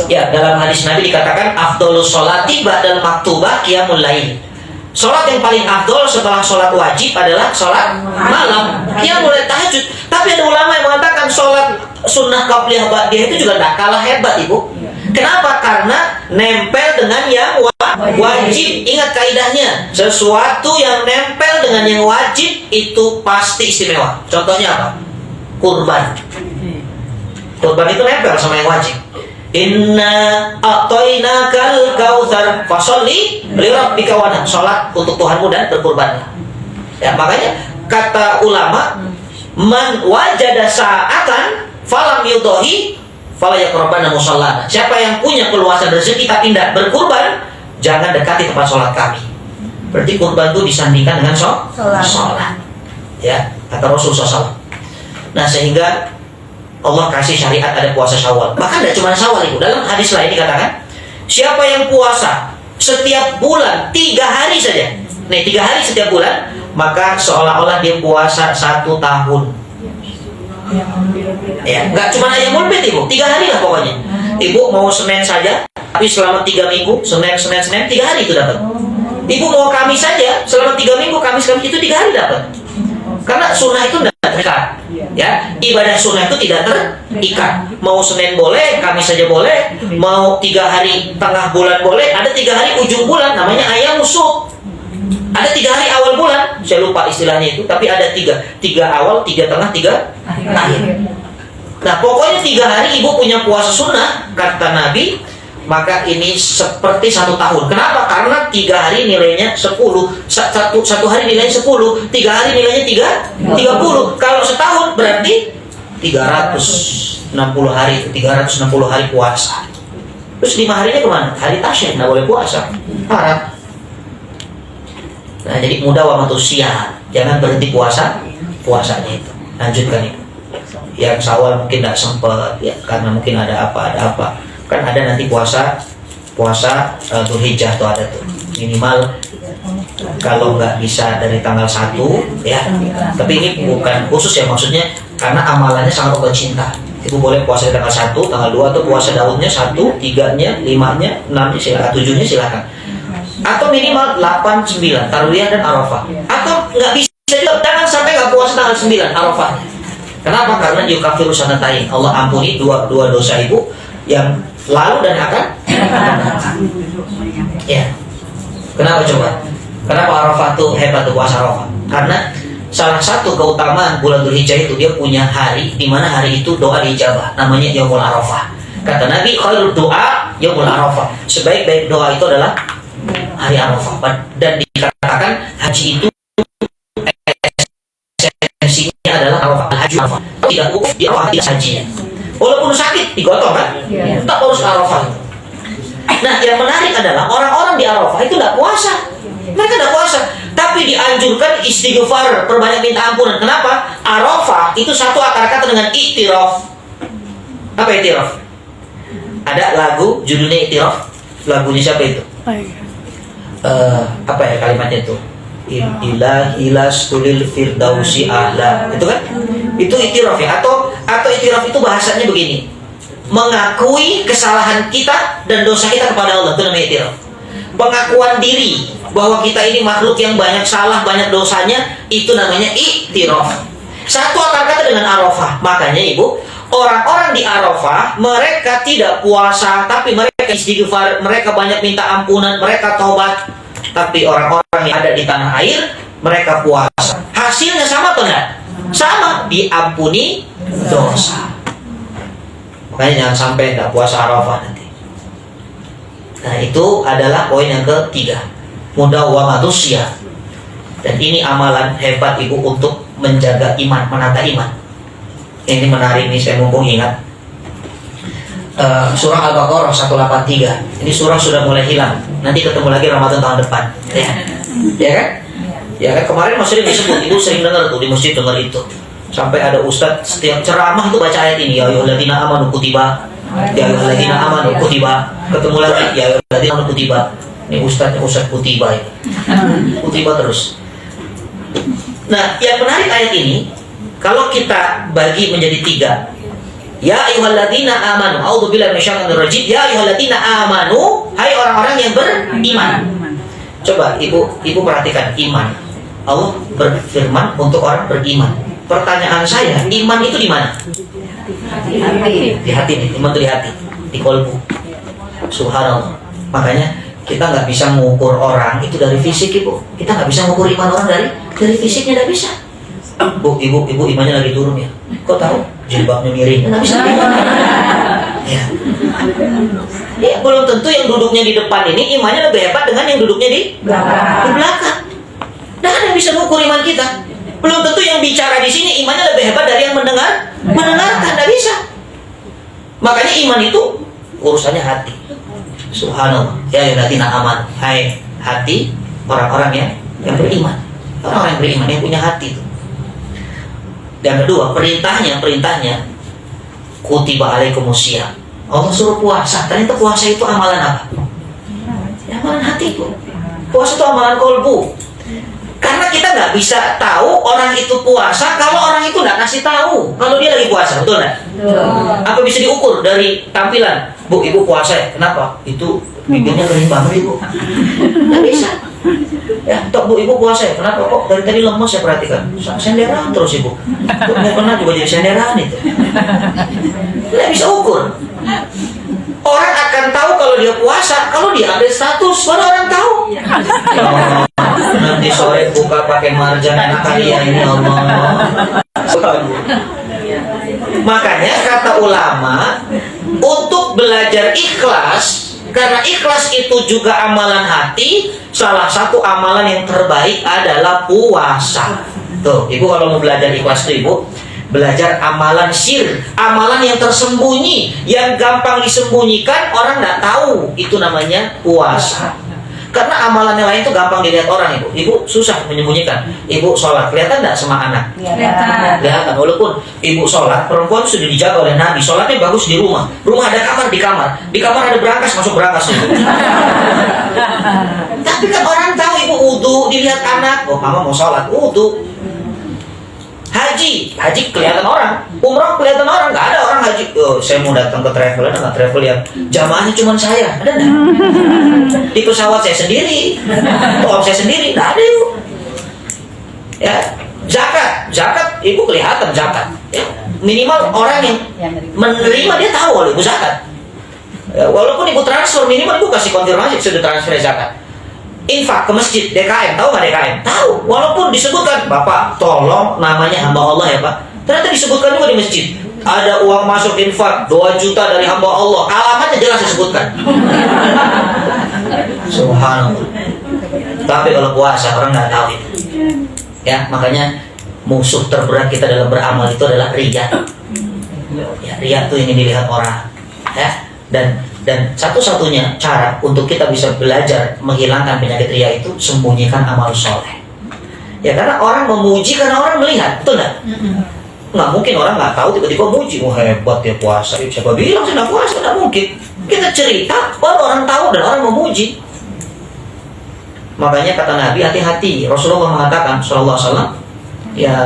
Ya, dalam hadis Nabi dikatakan afdolus sholati ba'dal maktubah qiyamul lail. Sholat yang paling afdol setelah sholat wajib adalah sholat malam. Dia mulai tahajud. Tapi ada ulama yang mengatakan sholat sunnah qabliyah ba'diyah itu juga tidak kalah hebat ibu. Kenapa? Karena nempel dengan yang wajib. Ingat kaidahnya, sesuatu yang nempel dengan yang wajib itu pasti istimewa. Contohnya apa? Kurban. Kurban itu nempel sama yang wajib. Inna a'tainakal kautsar fasholli li rabbika wanhar. Salat untuk Tuhanmu dan berkurbanlah. Ya, makanya kata ulama Man wajada sa'atan falam yudohi fala yaqrabanna musallana. Siapa yang punya keluasan rezeki tapi tidak berkurban, jangan dekati tempat sholat kami. Berarti kurban itu disandingkan dengan sholat. Ya, kata Rasulullah SAW. Nah, sehingga Allah kasih syariat ada puasa Syawal. Bahkan tidak cuma Syawal itu. Dalam hadis lain dikatakan, siapa yang puasa setiap bulan 3 hari saja. Nih, 3 hari setiap bulan, maka seolah-olah dia puasa 1 tahun. Ya, nggak cuma ayamul bid ibu, 3 hari lah pokoknya. Ibu mau Senin saja, tapi selama 3 minggu, Senin, 3 hari itu dapat. Ibu mau Kamis saja, selama 3 minggu, Kamis itu 3 hari dapat. Karena sunnah itu tidak terikat, ya, ibadah sunnah itu tidak terikat. Mau Senin boleh, Kamis saja boleh, mau 3 hari tengah bulan boleh, ada 3 hari ujung bulan, namanya ayam musuh. Ada 3 hari awal bulan, saya lupa istilahnya itu, tapi ada 3 awal, 3 tengah, 3 akhir. Nah, pokoknya 3 hari ibu punya puasa sunnah, kata Nabi, maka ini seperti 1 tahun. Kenapa? Karena 3 hari nilainya 10, satu hari nilainya 10, 3 hari nilainya 30. Kalau setahun berarti 360 hari, 360 hari puasa. Terus 5 harinya kemana? Hari tasyrik, nggak boleh puasa, haram. Nah, jadi mudah wa matusiyah, jangan berhenti puasanya itu. Lanjutkan itu. Yang Syawal mungkin tidak sempat, ya, karena mungkin ada apa. Kan ada nanti puasa Dzulhijjah tuh ada tuh, minimal kalau nggak bisa dari tanggal 1 ya, tapi ini bukan khusus ya, maksudnya karena amalannya sangat Allah cinta. Ibu boleh puasa di tanggal 1, tanggal 2, atau puasa daunnya 1, 3-nya, 5-nya, 6-nya silakan, 7-nya silakan, atau minimal 8, 9 Tarwiyah dan Arafah. Atau nggak bisa juga, jangan sampai nggak puasa tanggal 9 Arafah. Kenapa? Karena yukafiru sanatain, Allah ampuni dua dosa ibu yang lalu dan akan ya. Kenapa coba? Kenapa Arafah tuh hebat tuh, puasa Arafah? Karena salah satu keutamaan bulan Dzulhijjah itu dia punya hari di mana hari itu doa diijabah, namanya Yaumul Arafah. Kata Nabi, khairul doa Yaumul Arafah. Sebaik-baik doa itu adalah hari Arafah. Dan dikatakan haji itu esensinya adalah Arafah. Haji Arafah. Tidak wukuf di Arafah, tidak hajinya. Walaupun sakit digotong kan, tak harus Arafah. Nah, yang menarik adalah orang-orang di Arafah itu tidak puasa. Mereka tidak puasa, tapi dianjurkan istighfar, perbanyak minta ampunan. Kenapa? Arafah itu satu akar kata dengan iktiraf. Apa iktiraf? Ada lagu judulnya iktiraf. Lagunya siapa itu? Apa ya kalimatnya itu? Ilahilas tulil firdausi ahla. Itu kan? Itu iktiraf ya, atau iktiraf itu bahasanya begini, mengakui kesalahan kita dan dosa kita kepada Allah, itu namanya iktiraf. Pengakuan diri bahwa kita ini makhluk yang banyak salah, banyak dosanya, itu namanya iktiraf. Satu akar kata dengan Arafah. Makanya ibu, orang-orang di Arafah mereka tidak puasa, tapi mereka istighfar, mereka banyak minta ampunan, mereka taubat. Tapi orang-orang yang ada di tanah air, mereka puasa. Hasilnya sama atau enggak? Sama, diampuni dosa. Makanya jangan sampai tidak puasa Arafah nanti. Nah, itu adalah poin yang ketiga, mudawwamatus syiyam. Dan ini amalan hebat ibu untuk menjaga iman, menata iman. Ini menarik nih, saya mumpung ingat. Surah Al-Baqarah 183. Ini surah sudah mulai hilang. Nanti ketemu lagi Ramadan tahun depan. Ya kan? Ya kan, kemarin masih disebut, ibu sering dengar tuh di masjid, dengar itu. Sampai ada ustadz setiap ceramah itu baca ayat ini, ya ayyuhalladzina amanu kutiba, ya ayyuhalladzina amanu kutiba. Ketemu lagi, ya ayyuhalladzina amanu kutiba. Ini ustadz kutiba ini. Kutiba terus. Nah, yang menarik ayat ini, kalau kita bagi menjadi 3. Ya ayyuhalladzina amanu, a'udzubillahi minasyaitonir rajim. Ya ayyuhalladzina amanu, hai orang-orang yang beriman. Coba ibu perhatikan iman. Allah berfirman untuk orang beriman. Pertanyaan saya, iman itu di mana? Di hati nih, iman itu di hati, di kolbu. Subhanallah. Makanya kita nggak bisa mengukur orang itu dari fisik, ibu. Kita nggak bisa mengukur iman orang dari fisiknya, nggak bisa. Bu, ibu imannya lagi turun ya. Kok tahu? Jilbabnya miring. Nggak bisa. Ya. Ya, belum tentu yang duduknya di depan ini imannya lebih hebat dengan yang duduknya di belakang. Nah, ada yang bisa mengukur iman kita. Belum tentu yang bicara di sini imannya lebih hebat dari yang mendengarkan, tidak bisa. Makanya iman itu urusannya hati. Subhanallah. Ya ayyuhalladzina amanu, hai hati orang-orang yang beriman. Orang-orang yang beriman yang punya hati itu. Dan kedua, perintahnya kutiba alaikumusiyam. Allah suruh puasa. Ternyata puasa itu amalan apa? Ya, amalan hati itu. Puasa itu amalan kolbu. Karena kita nggak bisa tahu orang itu puasa kalau orang itu nggak kasih tahu kalau dia lagi puasa, betul nggak? Apa bisa diukur dari tampilan? Bu, ibu puasa ya? Kenapa? Itu bibirnya kering banget ibu. Nggak bisa. Ya, tok bu, ibu puasa ya? Kenapa kok dari tadi lemes saya perhatikan? Senderan terus ibu. Nggak pernah juga jadi senderan itu. Nggak bisa ukur. Orang akan tahu kalau dia puasa kalau dia update status, baru orang tahu. Nanti sore buka pakai marjan anak kalian ini Allah. Makanya kata ulama, untuk belajar ikhlas, karena ikhlas itu juga amalan hati, salah satu amalan yang terbaik adalah puasa. Tuh, ibu kalau mau belajar ikhlas tuh ibu belajar amalan sir, amalan yang tersembunyi, yang gampang disembunyikan, orang nggak tahu, itu namanya puasa. Karena amalan yang lain itu gampang dilihat orang, ibu. Ibu susah menyembunyikan. Ibu sholat, kelihatan nggak sama anak? Kelihatan. Walaupun ibu sholat, perempuan sudah dijaga oleh Nabi. Sholatnya bagus di rumah. Rumah ada kamar, di kamar ada berangkas, masuk berangkas. Tapi kan orang tahu ibu wudu, dilihat anak. Oh, mama mau sholat, wudu. Haji kelihatan orang, umroh kelihatan orang, nggak ada orang haji. Oh, saya mau datang ke travel, ada nggak travel yang jamaahnya cuma saya, ada nggak? Di pesawat saya sendiri, om saya sendiri, nggak ada ibu. Ya, zakat ibu kelihatan zakat. Ya, minimal orang yang menerima dia tahu kalau ibu zakat. Ya, walaupun ibu transfer, minimal ibu kasih konfirmasi sudah transfer zakat. Infak ke masjid, DKM, tahu nggak DKM? Tahu, walaupun disebutkan, Bapak tolong namanya hamba Allah ya Pak. Ternyata disebutkan juga di masjid. Ada uang masuk infak 2 juta dari hamba Allah, alamatnya jelas disebutkan. Subhanallah. Tapi kalau puasa orang nggak tahu itu. Ya, makanya musuh terberat kita dalam beramal itu adalah riya. Ya, riya itu ingin dilihat orang. Ya, dan satu-satunya cara untuk kita bisa belajar menghilangkan penyakit riya itu sembunyikan amal soleh. Ya, karena orang memuji karena orang melihat, betul nggak? Nggak mungkin orang nggak tahu tiba-tiba muji, wah hebat dia puasa. Siapa bilang sih nggak puasa? Nggak mungkin. Kita cerita baru orang tahu dan orang memuji. Makanya kata Nabi, hati-hati. Rasulullah mengatakan sallallahu alaihi wasallam, ya,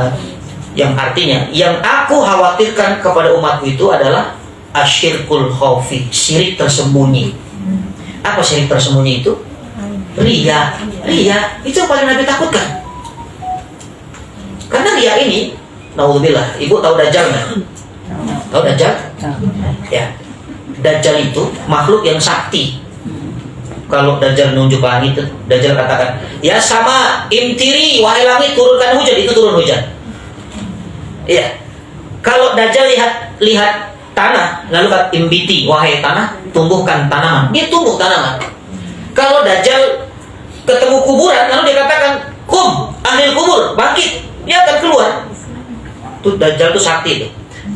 yang artinya yang aku khawatirkan kepada umatku itu adalah asyirkul khaufi, syirik tersembunyi. Apa syirik tersembunyi itu? Riya. Itu yang paling Nabi takutkan. Karena riya ini, naudzubillah, ibu tahu Dajjal nggak? Tahu Dajjal? Ya, Dajjal itu makhluk yang sakti. Kalau Dajjal nunjuk langit, Dajjal katakan, ya sama imtiri, wahai langit turunkan hujan, itu turun hujan. Iya. Kalau Dajjal lihat tanah, lalu kata imbiti, wahai tanah, tumbuhkan tanaman. Dia tumbuh tanaman. Kalau Dajjal ketemu kuburan, lalu dia katakan, kum, ahli kubur, bangkit, dia akan keluar. Tuh Dajjal itu sakti itu.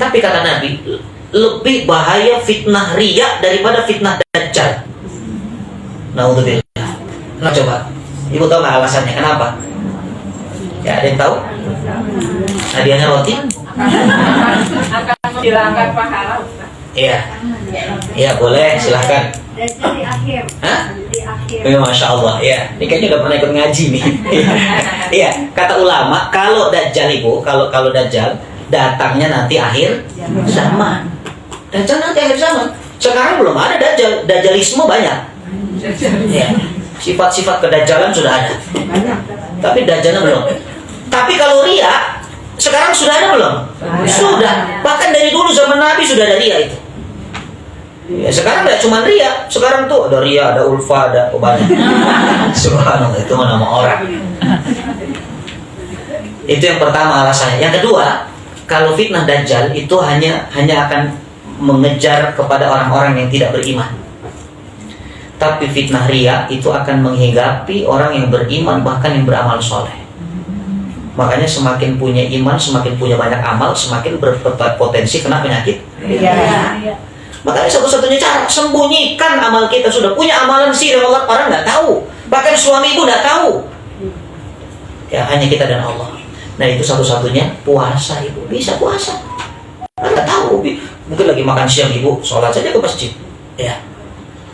Tapi kata Nabi, lebih bahaya fitnah riya daripada fitnah Dajjal. Naudzubillah. Nah coba, ibu tahu nggak alasannya kenapa? Ya, ada yang tahu? Hadiahnya roti? Akan menghilangkan pahala. Iya. Iya, boleh, silahkan. Dajjal di akhir. Hah? Di akhir. Ya, Masya Allah, ya. Ini kayaknya udah pernah ikut ngaji nih. Iya, kata ulama, kalau Dajjal ibu, kalau Dajjal datangnya nanti akhir zaman. Dajjal nanti akhir zaman. Sekarang belum ada Dajjal, Dajjalisme banyak. Ya, sifat-sifat kedajjalan sudah ada. Tapi Dajjalnya belum. Tapi kalau riya, sekarang sudah ada belum? Sudah. Bahkan dari dulu zaman Nabi sudah ada riya itu. Ya, sekarang tidak cuma riya, sekarang tuh ada riya, ada ulfa, ada banyak. Subhanallah, itu nama orang. Itu yang pertama alasannya. Yang kedua, kalau fitnah Dajjal itu hanya akan mengejar kepada orang-orang yang tidak beriman. Tapi fitnah riya itu akan menghinggapi orang yang beriman, bahkan yang beramal soleh. Makanya semakin punya iman, semakin punya banyak amal, semakin berpotensi kena penyakit. Iya. Makanya satu-satunya cara sembunyikan amal kita. Sudah punya amalan sih, orang nggak tahu. Bahkan suami ibu nggak tahu. Ya hanya kita dan Allah. Nah itu satu-satunya puasa ibu. Bisa puasa. Nggak tahu. Mungkin lagi makan siang ibu, sholat saja ke masjid. Ya.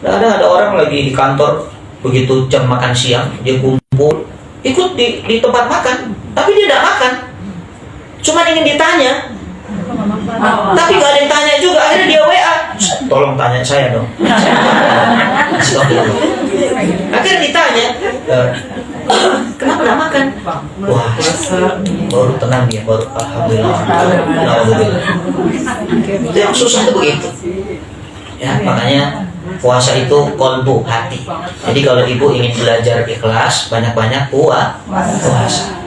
Ada orang lagi di kantor, begitu jam makan siang dia kumpul, ikut di tempat makan, tapi dia tidak makan. Cuma ingin ditanya. Tapi gak ada yang tanya juga. Akhirnya dia WA, tolong tanya saya dong. Akhirnya ditanya, kenapa gak makan? Wah, baru tenang dia, baru alhamdulillah. Itu yang susah itu begitu. Ya, makanya puasa itu kolbu, hati. Jadi kalau ibu ingin belajar ikhlas, banyak-banyak puasa.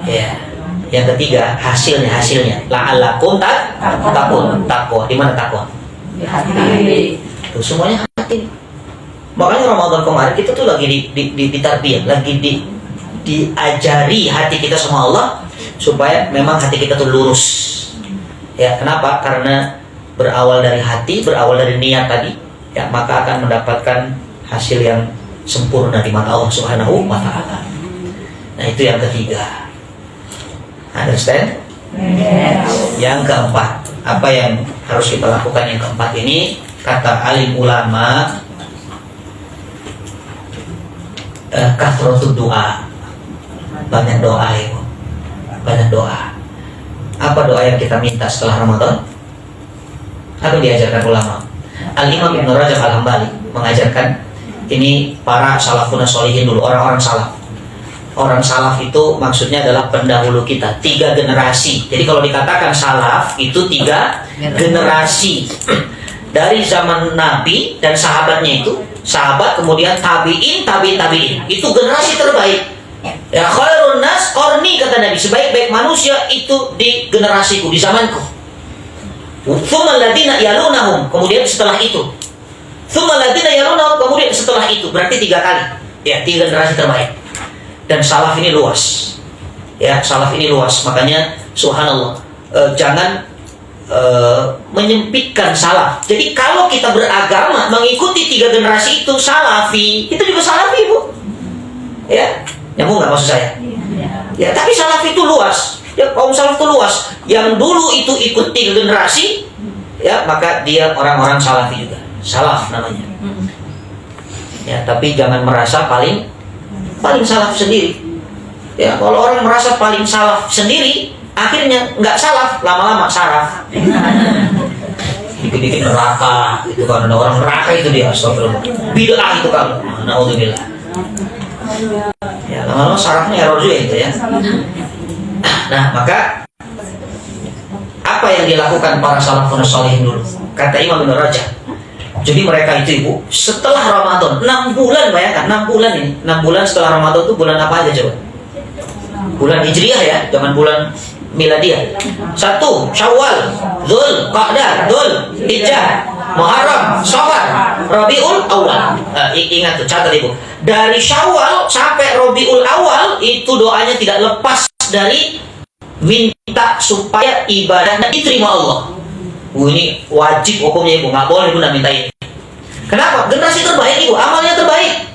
Ya. Yang ketiga, hasilnya la'allakum takwa. Di mana takwa? Di hati. Tuh semuanya hati. Makanya Ramadan kemarin kita tuh lagi di tarbiyah, lagi diajari hati kita sama Allah supaya memang hati kita tuh lurus. Ya, kenapa? Karena berawal dari hati, berawal dari niat tadi, ya maka akan mendapatkan hasil yang sempurna di mata Allah Subhanahu wa taala. Nah, itu yang ketiga. Understand? Yes. Yang keempat, apa yang harus kita lakukan yang keempat ini? Kata alim ulama, kathratud doa, banyak doa ibu, banyak doa. Apa doa yang kita minta setelah Ramadan? Apa yang diajarkan ulama? Al-Imam Ibn Rajab Al-Hambali mengajarkan ini para salafun sholihin dulu, orang-orang salaf. Orang salaf itu maksudnya adalah pendahulu kita, 3 generasi. Jadi kalau dikatakan salaf itu 3 generasi. Dari zaman Nabi dan sahabatnya itu, sahabat kemudian tabi'in. Itu generasi terbaik. Ya khairun nas qarni, kata Nabi, sebaik-baik manusia itu di generasiku, di zamanku. Tsummal ladzina yalunahum, kemudian setelah itu. Tsummal ladzina yalunahum, kemudian setelah itu. Berarti 3 kali. Ya, 3 generasi terbaik. Dan salaf ini luas. Ya, salaf ini luas. Makanya subhanallah, jangan menyempitkan salaf. Jadi kalau kita beragama mengikuti 3 generasi itu salafi, itu juga salafi, Bu. Ya, nyambung nggak maksud saya? Ya, tapi salaf itu luas. Ya, kaum salaf itu luas. Yang dulu itu ikut 3 generasi, ya, maka dia orang-orang salafi juga. Salaf namanya. Ya, tapi jangan merasa paling salaf sendiri. Ya, kalau orang merasa paling salaf sendiri, akhirnya nggak salaf, lama-lama saraf. Dikit-dikit neraka, itu kan ada orang neraka itu dia, astagfirullah. Bid'ah itu kan, naudzubillah. Ya, lama-lama sarafnya error juga itu ya. Nah, maka apa yang dilakukan para salafun sholihin dulu? Kata Imam Ibn Rajab. Jadi mereka itu ibu, setelah Ramadan 6 bulan, bayangkan 6 bulan ini, 6 bulan setelah Ramadan itu bulan apa aja coba? Bulan Hijriah ya, jangan bulan Miladiah. 1 Syawal, Dzul Qa'dah, Dzul Hijjah, Muharram, Safar, Rabiul Awal. Ingat tuh, catat ibu. Dari Syawal sampai Rabiul Awal itu doanya tidak lepas dari minta supaya ibadahnya diterima Allah. Ini wajib hukumnya ibu, nggak boleh ibu minta ini. Kenapa? Generasi terbaik ibu, amalnya terbaik.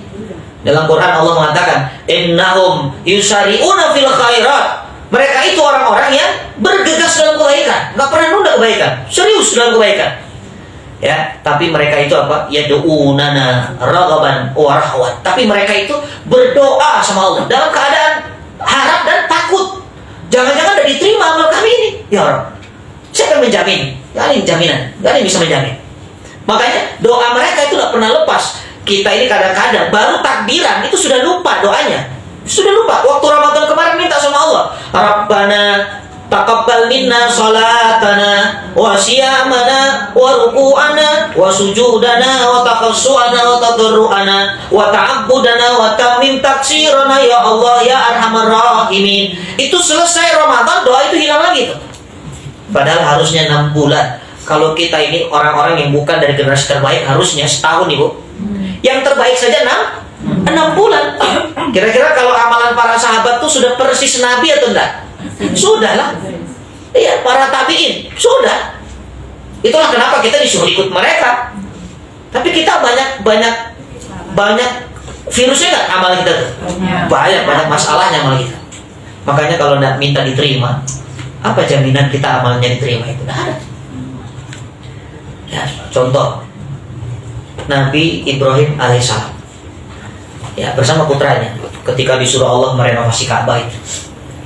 Dalam Quran Allah mengatakan, innahum yusari'una fil khairat. Mereka itu orang-orang yang bergegas dalam kebaikan, nggak pernah nunda kebaikan, serius dalam kebaikan. Ya, tapi mereka itu apa? Yad'unana raghaban wa rahwat. Tapi mereka itu berdoa sama Allah dalam keadaan harap dan takut. Jangan-jangan tidak diterima amal kami ini. Ya Allah, siapa yang menjamin? Gak ada yang jaminan, gak ada yang bisa menjamin. Makanya doa mereka itu gak pernah lepas. Kita ini kadang-kadang baru takbiran itu sudah lupa doanya. Sudah lupa. Waktu Ramadan kemarin minta sama Allah, Rabbana taqabbal minna salatana wa siyamana wa ruku'ana wa sujudana wa taqassu'ana wa tadarru'ana wa ta'abbudana wa tamim taksirana ya Allah ya arhamar rahimin. Itu selesai Ramadan, doa itu hilang lagi tuh. Padahal harusnya 6 bulan. Kalau kita ini orang-orang yang bukan dari generasi terbaik, harusnya setahun ibu. Yang terbaik saja 6 bulan. Kira-kira kalau amalan para sahabat tuh sudah persis Nabi atau enggak? Sudah lah. Iya, para tabiin sudah. Itulah kenapa kita disuruh ikut mereka. Tapi kita banyak virusnya nggak amal kita tuh? Banyak masalahnya amal kita. Makanya kalau nggak minta diterima, apa jaminan kita amalnya diterima itu? Nggak ada. Ya, contoh Nabi Ibrahim alaihissalam, ya bersama putranya, ketika disuruh Allah merenovasi Ka'bah itu,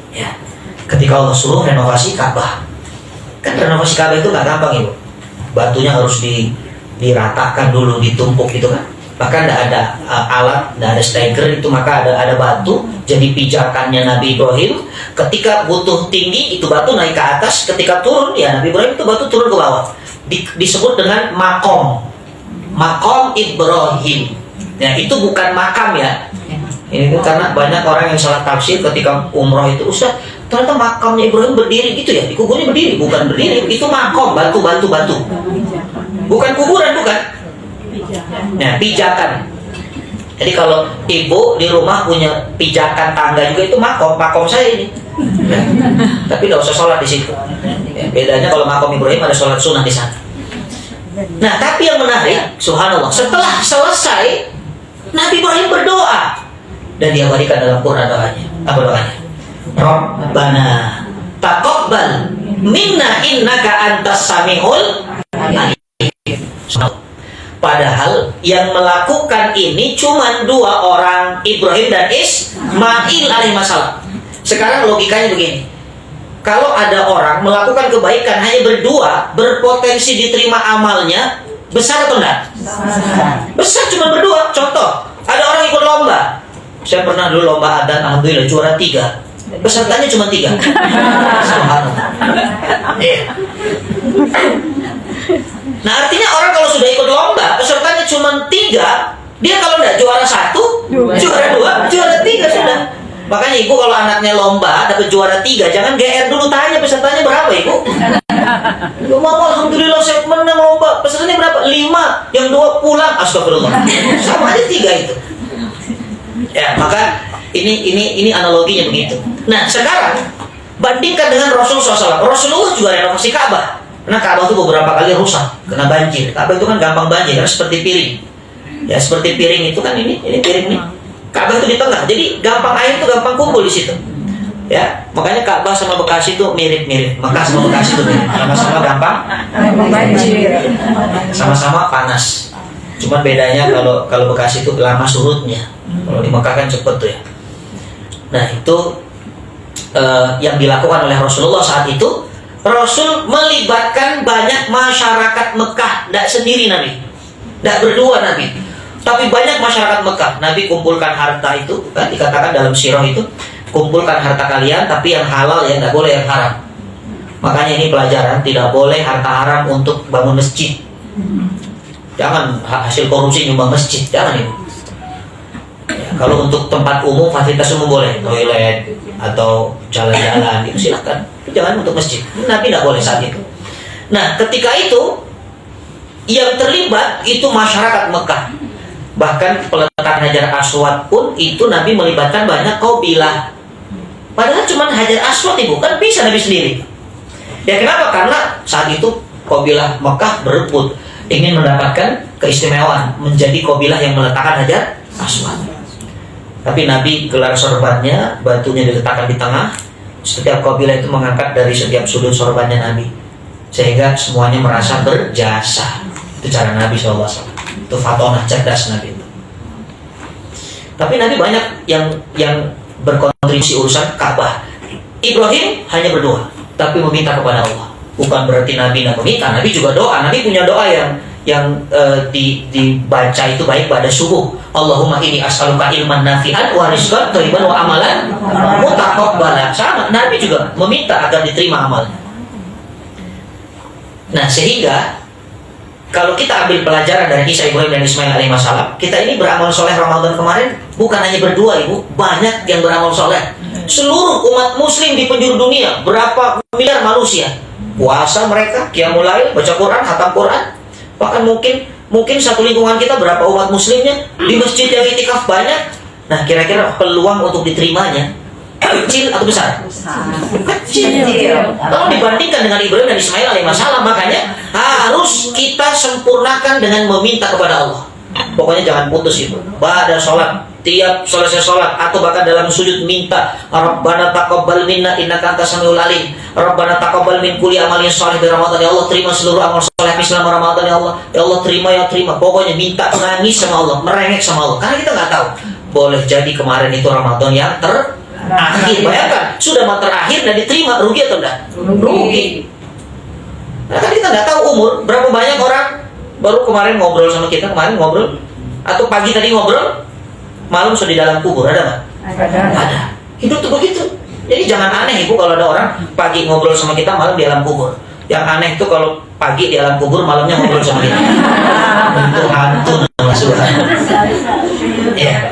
ya, ketika Allah suruh renovasi Ka'bah, kan renovasi Ka'bah itu nggak gampang ibu, batunya harus diratakan dulu, ditumpuk gitu kan, bahkan tidak ada alat, tidak ada staker itu, maka ada batu, jadi pijakannya Nabi Ibrahim, ketika butuh tinggi itu batu naik ke atas, ketika turun ya Nabi Ibrahim itu batu turun ke bawah. Disebut dengan makom Ibrahim. Ya, itu bukan makam ya. Ini kan karena banyak orang yang salah tafsir ketika umroh itu, Ustaz, ternyata makamnya Ibrahim berdiri gitu ya, dikuburnya berdiri, bukan berdiri, itu makom, batu. Bukan kuburan, bukan. Nah, pijakan. Jadi kalau ibu di rumah punya pijakan tangga juga itu makom saya ini. Ya. Tapi tidak usah sholat di situ. Ya, bedanya kalau makom Ibrahim ada sholat sunnah di sana. Nah, tapi yang menarik, subhanallah, setelah selesai Nabi Ibrahim berdoa dan diabadikan dalam Quran doanya. Apa doanya? Rabbana taqabbal minna innaka antas samiul alim. Padahal yang melakukan ini cuma 2 orang, Ibrahim dan Ismail alaihissalam. Sekarang logikanya begini, kalau ada orang melakukan kebaikan hanya berdua, berpotensi diterima amalnya besar atau enggak? Besar, cuma berdua. Contoh, ada orang ikut lomba. Saya pernah dulu lomba adzan, alhamdulillah juara 3. Pesertanya cuma 3. Subhanallah. Nah, artinya orang kalau sudah ikut lomba, pesertanya cuma 3, dia kalau enggak juara 1, juara 2, juara 3 sudah. Makanya ibu kalau anaknya lomba dapat juara 3, jangan GR dulu, tanya pesertanya berapa ibu. Ya mama, alhamdulillah saya menang lomba, pesertanya berapa? 5, yang 2 pulang, astagfirullah. Sama aja 3 itu. Ya, maka ini analoginya begitu. Nah, sekarang bandingkan dengan Rasulullah SAW. Rasulullah juga renovasi Ka'bah. Karena Ka'bah itu beberapa kali rusak, kena banjir. Ka'bah itu kan gampang banjir, karena seperti piring. Ya, seperti piring itu kan ini piring nih. Ka'bah itu di tengah, jadi gampang air itu gampang kumpul di situ. Ya, makanya Ka'bah sama Bekasi itu mirip-mirip. Mekah sama Bekasi itu mirip, sama-sama gampang banjir, sama-sama panas. Cuma bedanya kalau Bekasi itu lama surutnya. Kalau di Mekah kan cepet tuh ya. Nah, itu yang dilakukan oleh Rasulullah saat itu. Rasul melibatkan banyak masyarakat Mekah, tidak sendiri Nabi, tidak berdua Nabi, tapi banyak masyarakat Mekah. Nabi kumpulkan harta itu, kan dikatakan dalam sirah itu, kumpulkan harta kalian, tapi yang halal ya, tidak boleh yang haram. Makanya ini pelajaran, tidak boleh harta haram untuk bangun masjid. Jangan hasil korupsi nyumbang masjid, jangan itu. Ya, kalau untuk tempat umum, fasilitas umum boleh, toilet atau jalan-jalan itu silakan. Jangan untuk masjid. Nabi tidak boleh saat itu. Nah, ketika itu yang terlibat itu masyarakat Mekah. Bahkan peletakan Hajar Aswad pun itu Nabi melibatkan banyak kabilah. Padahal cuma Hajar Aswad ibu, kan bisa Nabi sendiri. Ya kenapa? Karena saat itu kabilah Mekah berebut ingin mendapatkan keistimewaan menjadi kabilah yang meletakkan Hajar Aswad. Tapi Nabi gelar sorbannya, batunya diletakkan di tengah. Setiap kabilah itu mengangkat dari setiap sudut sorbannya Nabi, sehingga semuanya merasa berjasa. Itu cara Nabi SAW. Itu fatonah, cerdas Nabi itu. Tapi Nabi banyak yang berkontribusi urusan Ka'bah. Ibrahim hanya berdoa, tapi meminta kepada Allah. Bukan berarti Nabi tidak meminta. Nabi juga doa. Nabi punya doa yang dibaca itu baik pada subuh. Allahumma inni as'aluka ilman nafi'an wa rizqan thayyiban wa amalan mutaqabbala. Sama, Nabi juga meminta agar diterima amalnya. Nah, sehingga kalau kita ambil pelajaran dari kisah Ibrahim dan Ismail alaihissalam, kita ini beramal soleh Ramadan kemarin bukan hanya berdua ibu, banyak yang beramal soleh. Seluruh umat muslim di penjuru dunia, berapa miliar manusia, puasa mereka, qiyamul lail, baca Quran, khatam Quran. Bahkan mungkin satu lingkungan kita berapa umat muslimnya di masjid yang itikaf banyak. Nah, kira-kira peluang untuk diterimanya Kecil atau besar? Kecil. Kecil. Kalau dibandingkan dengan Ibrahim dan Ismail alaihissalam, makanya harus kita sempurnakan dengan meminta kepada Allah. Pokoknya jangan putus itu. Pada sholat, tiap selesai sholat atau bahkan dalam sujud minta, Rabbana taqabbal minna innaka antas samiul alim. Rabbana taqabbal min kulli amalin shalih di Ramadan, ya Allah terima seluruh amal saleh selama Ramadan ya Allah. Ya Allah terima, ya terima. Pokoknya minta, menangis sama Allah, merengek sama Allah. Karena kita nggak tahu. Boleh jadi kemarin itu Ramadan yang terakhir. Bayangkan, sudah mau terakhir dan diterima, rugi atau enggak? Rugi. Nah, kan kita nggak tahu umur berapa banyak orang baru kemarin ngobrol sama kita, atau pagi tadi ngobrol, malam sudah di dalam kubur, ada nggak? Ada. Hidup tuh begitu. Jadi jangan aneh Ibu kalau ada orang pagi ngobrol sama kita, malam di alam kubur. Yang aneh itu kalau pagi di alam kubur, malamnya ngobrol sama kita. Itu hantu nama Subhanallah. Ya.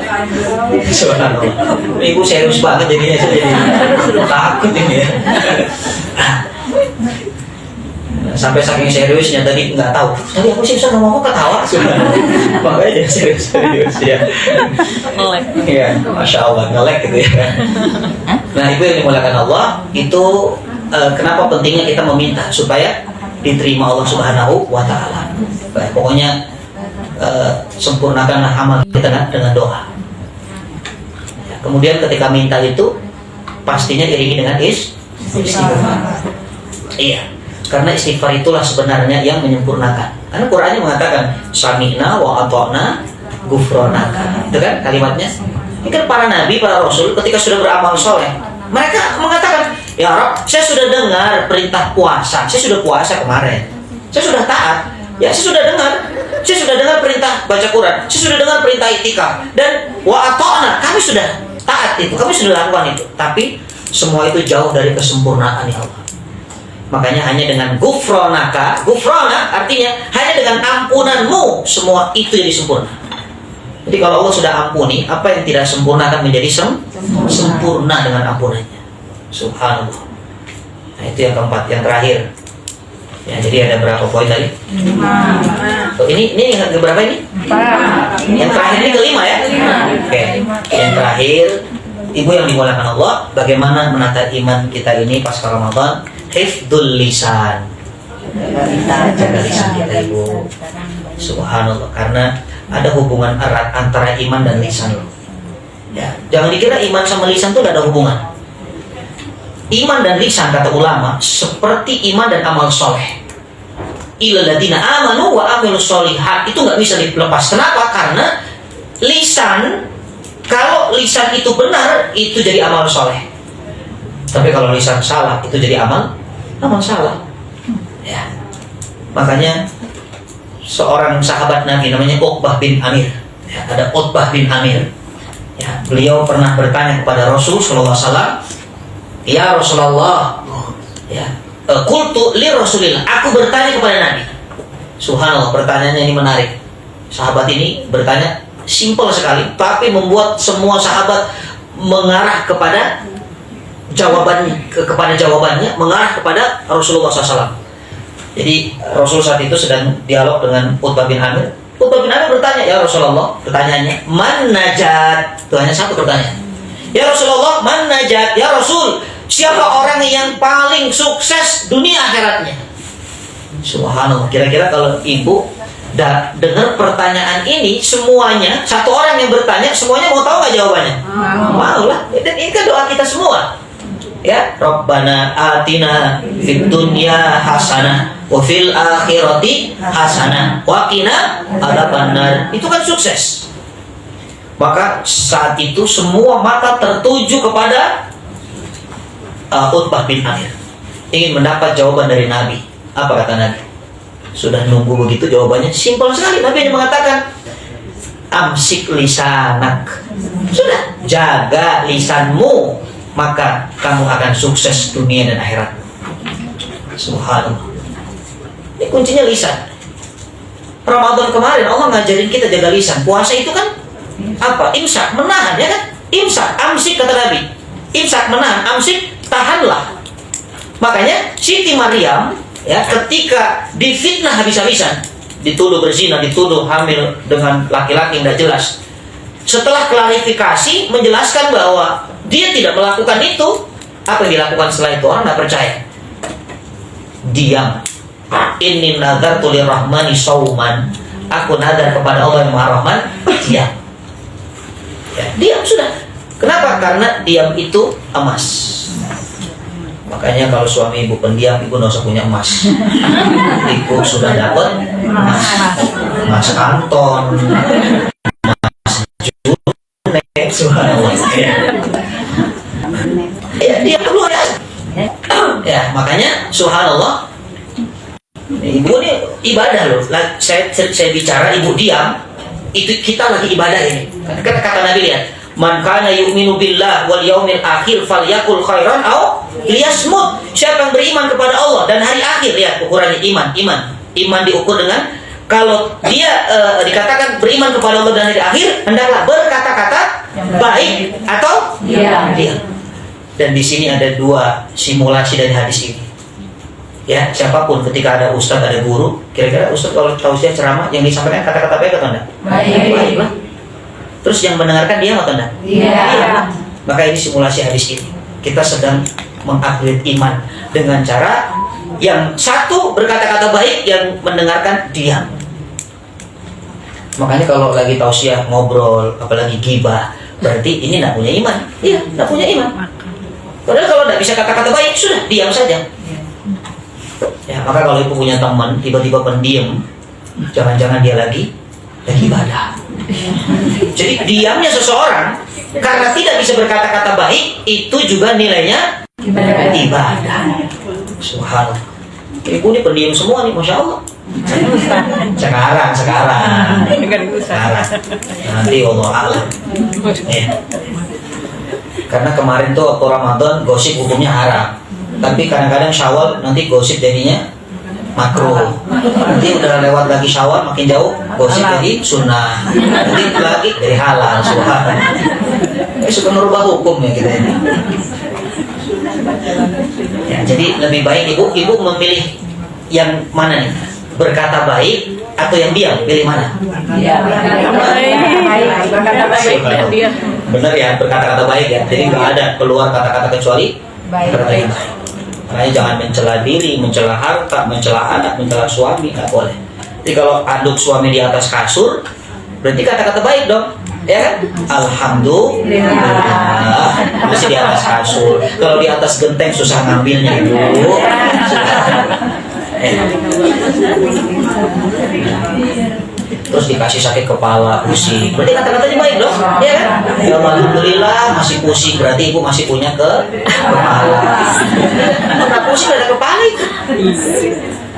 Subhanallah. Ibu serius banget jadinya, jadi takut ini ya. Sampai saking seriusnya tadi nggak tahu. Tadi aku sih bisa ngomong ketawa. Makanya jadi serius ya. Iya, masya Allah ngelek gitu ya. Nah Ibu yang dimuliakan Allah, itu kenapa pentingnya kita meminta supaya diterima Allah Subhanahu wa Ta'ala. Pokoknya sempurnakanlah amal kita dengan doa. Kemudian ketika minta itu pastinya iringi dengan istighfar. Iya. Karena istighfar itulah sebenarnya yang menyempurnakan. Karena Qur'annya mengatakan sami'na wa ata'na ghufranaka. Itu kan kalimatnya. Ini kan para nabi, para rasul ketika sudah beramal soleh, mereka mengatakan, ya Rabb, saya sudah dengar perintah puasa. Saya sudah puasa kemarin. Saya sudah taat. Ya, saya sudah dengar perintah baca Quran. Saya sudah dengar perintah itikaf. Dan wa ata'na, kami sudah taat itu. Kami sudah lakukan itu. Tapi semua itu jauh dari kesempurnaan ya Allah. Makanya hanya dengan ghufranaka, ghufrana artinya hanya dengan ampunanmu semua itu jadi sempurna. Jadi kalau Allah sudah ampuni, apa yang tidak sempurna akan menjadi sempurna dengan ampunannya. Subhanallah. Nah itu yang keempat, yang terakhir. Ya, jadi ada berapa poin tadi? 5. Oh, ini yang berapa ini? 4. Yang terakhir ini kelima ya? Oke. Yang terakhir, Ibu yang dimuliakan Allah, bagaimana menata iman kita ini pasca Ramadan? Hifdzul lisan. Jaga lisan kita Ibu. Subhanallah. Karena ada hubungan erat antara iman dan lisan loh. Ya, jangan dikira iman sama lisan itu tidak ada hubungan. Iman dan lisan kata ulama seperti iman dan amal soleh. Illalladzina amanu wa amilus solihat, itu nggak bisa dilepas. Kenapa? Karena lisan, kalau lisan itu benar itu jadi amal soleh. Tapi kalau lisan salah itu jadi amal salah. Ya. Makanya seorang sahabat Nabi namanya Uqbah bin Amir. Ya, ada Uqbah bin Amir. Ya, beliau pernah bertanya kepada Rasul sallallahu alaihi wasallam, "Ya Rasulullah, ya, qultu li Rasulillah." Aku bertanya kepada Nabi. Subhanallah, pertanyaannya ini menarik. Sahabat ini bertanya simpel sekali, tapi membuat semua sahabat mengarah kepada jawabannya mengarah kepada Rasulullah SAW. Jadi Rasul saat itu sedang dialog dengan Uqbah bin Amir. Uqbah bin Amir bertanya, ya Rasulullah, pertanyaannya, man najat? Itu hanya satu pertanyaan. Ya Rasulullah, man najat? Ya Rasul, siapa orang yang paling sukses dunia akhiratnya? Subhanallah. Kira-kira kalau Ibu dengar pertanyaan ini, semuanya, satu orang yang bertanya, semuanya mau tahu nggak jawabannya? Mau lah. Ini kan doa kita semua. Ya, Rabbana atina fid dunya hasanah wa fil akhirati hasanah wa qina adzabannar. Itu kan sukses. Maka saat itu semua mata tertuju kepada Uqbah bin Amir. Ingin mendapat jawaban dari Nabi. Apa kata Nabi? Sudah nunggu begitu jawabannya simpel sekali. Nabi hanya mengatakan amsik lisanak. Sudah, jaga lisanmu, maka kamu akan sukses dunia dan akhirat. Subhanallah. Ini kuncinya lisan. Ramadan kemarin Allah ngajarin kita jaga lisan. Puasa itu kan apa? Imsak, menahan, ya kan? Imsak, amsik kata Nabi. Imsak, menahan, amsik, tahanlah. Makanya Siti Maryam ya ketika difitnah habis-habisan, dituduh berzina, dituduh hamil dengan laki-laki yang tidak jelas. Setelah klarifikasi menjelaskan bahwa dia tidak melakukan itu, apa yang dilakukan setelah itu? Orang tidak percaya. Diam. Inni nadartu lirrahmani sauman. Aku nadar kepada Allah yang Maha Rahman. Diam. Ya, diam sudah. Kenapa? Karena diam itu emas. Makanya kalau suami ibu pendiam, ibu nggak usah punya emas. Ibu sudah dapat emas, emas kanton, emas junet, subhanallah. Ya, dia keluar ya. Ya, makanya subhanallah. Ibu ini ibadah loh. Saya bicara ibu diam, itu kita lagi ibadah ini. Kata Nabi lihat, man kana yu'minu billah wal yaumil akhir falyakul khairan aw liyasmut. Siapa yang beriman kepada Allah dan hari akhir, lihat ukurannya iman diukur dengan, kalau dia dikatakan beriman kepada Allah dan hari akhir, hendaklah berkata-kata baik atau diam. Dan di sini ada dua simulasi dari hadis ini. Ya, siapapun ketika ada ustadz, ada guru, kira-kira ustadz kalau tausiah ceramah yang disampaikan kata-kata baik atau enggak? Baiklah. Terus yang mendengarkan diam atau enggak? Iya. Maka ini simulasi hadis ini. Kita sedang mengupgrade iman dengan cara yang satu berkata-kata baik, yang mendengarkan diam. Makanya kalau lagi tausiah ngobrol, apalagi gibah, berarti ini enggak punya iman. Iya, enggak punya iman. Padahal kalau enggak bisa kata-kata baik, sudah diam saja. Ya, maka kalau ibu punya teman tiba-tiba pendiam, jangan-jangan dia lagi ibadah. Jadi diamnya seseorang karena tidak bisa berkata-kata baik, itu juga nilainya ibadah. Subhanallah. Ibu ini pendiam semua nih, masya Allah. Sekarang. Nanti Allah alam. Ya. Karena kemarin tuh waktu Ramadan gosip hukumnya haram. Tapi kadang-kadang Syawal nanti gosip jadinya makruh. Nanti udah lewat lagi Syawal makin jauh gosip jadi sunnah. Nanti lagi dari halal. Subhanallah. Suka merubah hukum ya kita ini. Ya, jadi lebih baik ibu memilih yang mana nih? Berkata baik atau yang diam? Pilih mana? Berkata baik. Dia. Benar ya, berkata-kata baik ya. Jadi nggak ada keluar kata-kata kecuali berkata yang baik. Makanya jangan mencela diri, mencela harta, mencela anak, mencela suami, nggak boleh. Jadi kalau anduk suami di atas kasur, berarti kata-kata baik dong, ya kan? Alhamdulillah, masih di atas kasur. Kalau di atas genteng susah ngambilnya dulu. Terus dikasih sakit kepala, pusing, berarti kata-katanya baik dong, ya kan? Ya alhamdulillah masih pusing, berarti ibu masih punya kepala. Karena pusing ada kepala itu.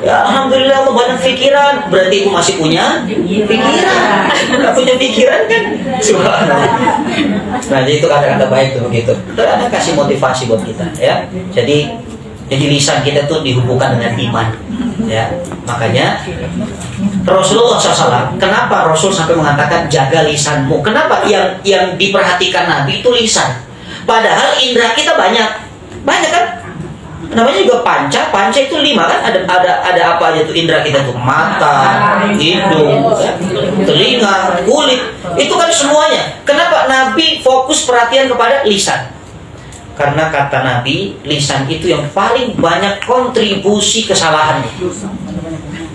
Ya alhamdulillah Allah banyak pikiran, berarti ibu masih punya pikiran. Nggak punya pikiran kan? Subhanallah. Nah jadi itu kata-kata baik tuh begitu. Ada kasih motivasi buat kita, ya. Jadi lisan kita tuh dihubungkan dengan iman, ya. Makanya Rasulullah SAW, kenapa Rasul sampai mengatakan jaga lisanmu? Kenapa yang diperhatikan Nabi itu lisan? Padahal indera kita banyak kan? Namanya juga panca itu 5 kan? Ada apa aja tuh indera kita tuh? Mata, hidung, telinga, kulit. Itu kan semuanya. Kenapa Nabi fokus perhatian kepada lisan? Karena kata Nabi, lisan itu yang paling banyak kontribusi kesalahannya.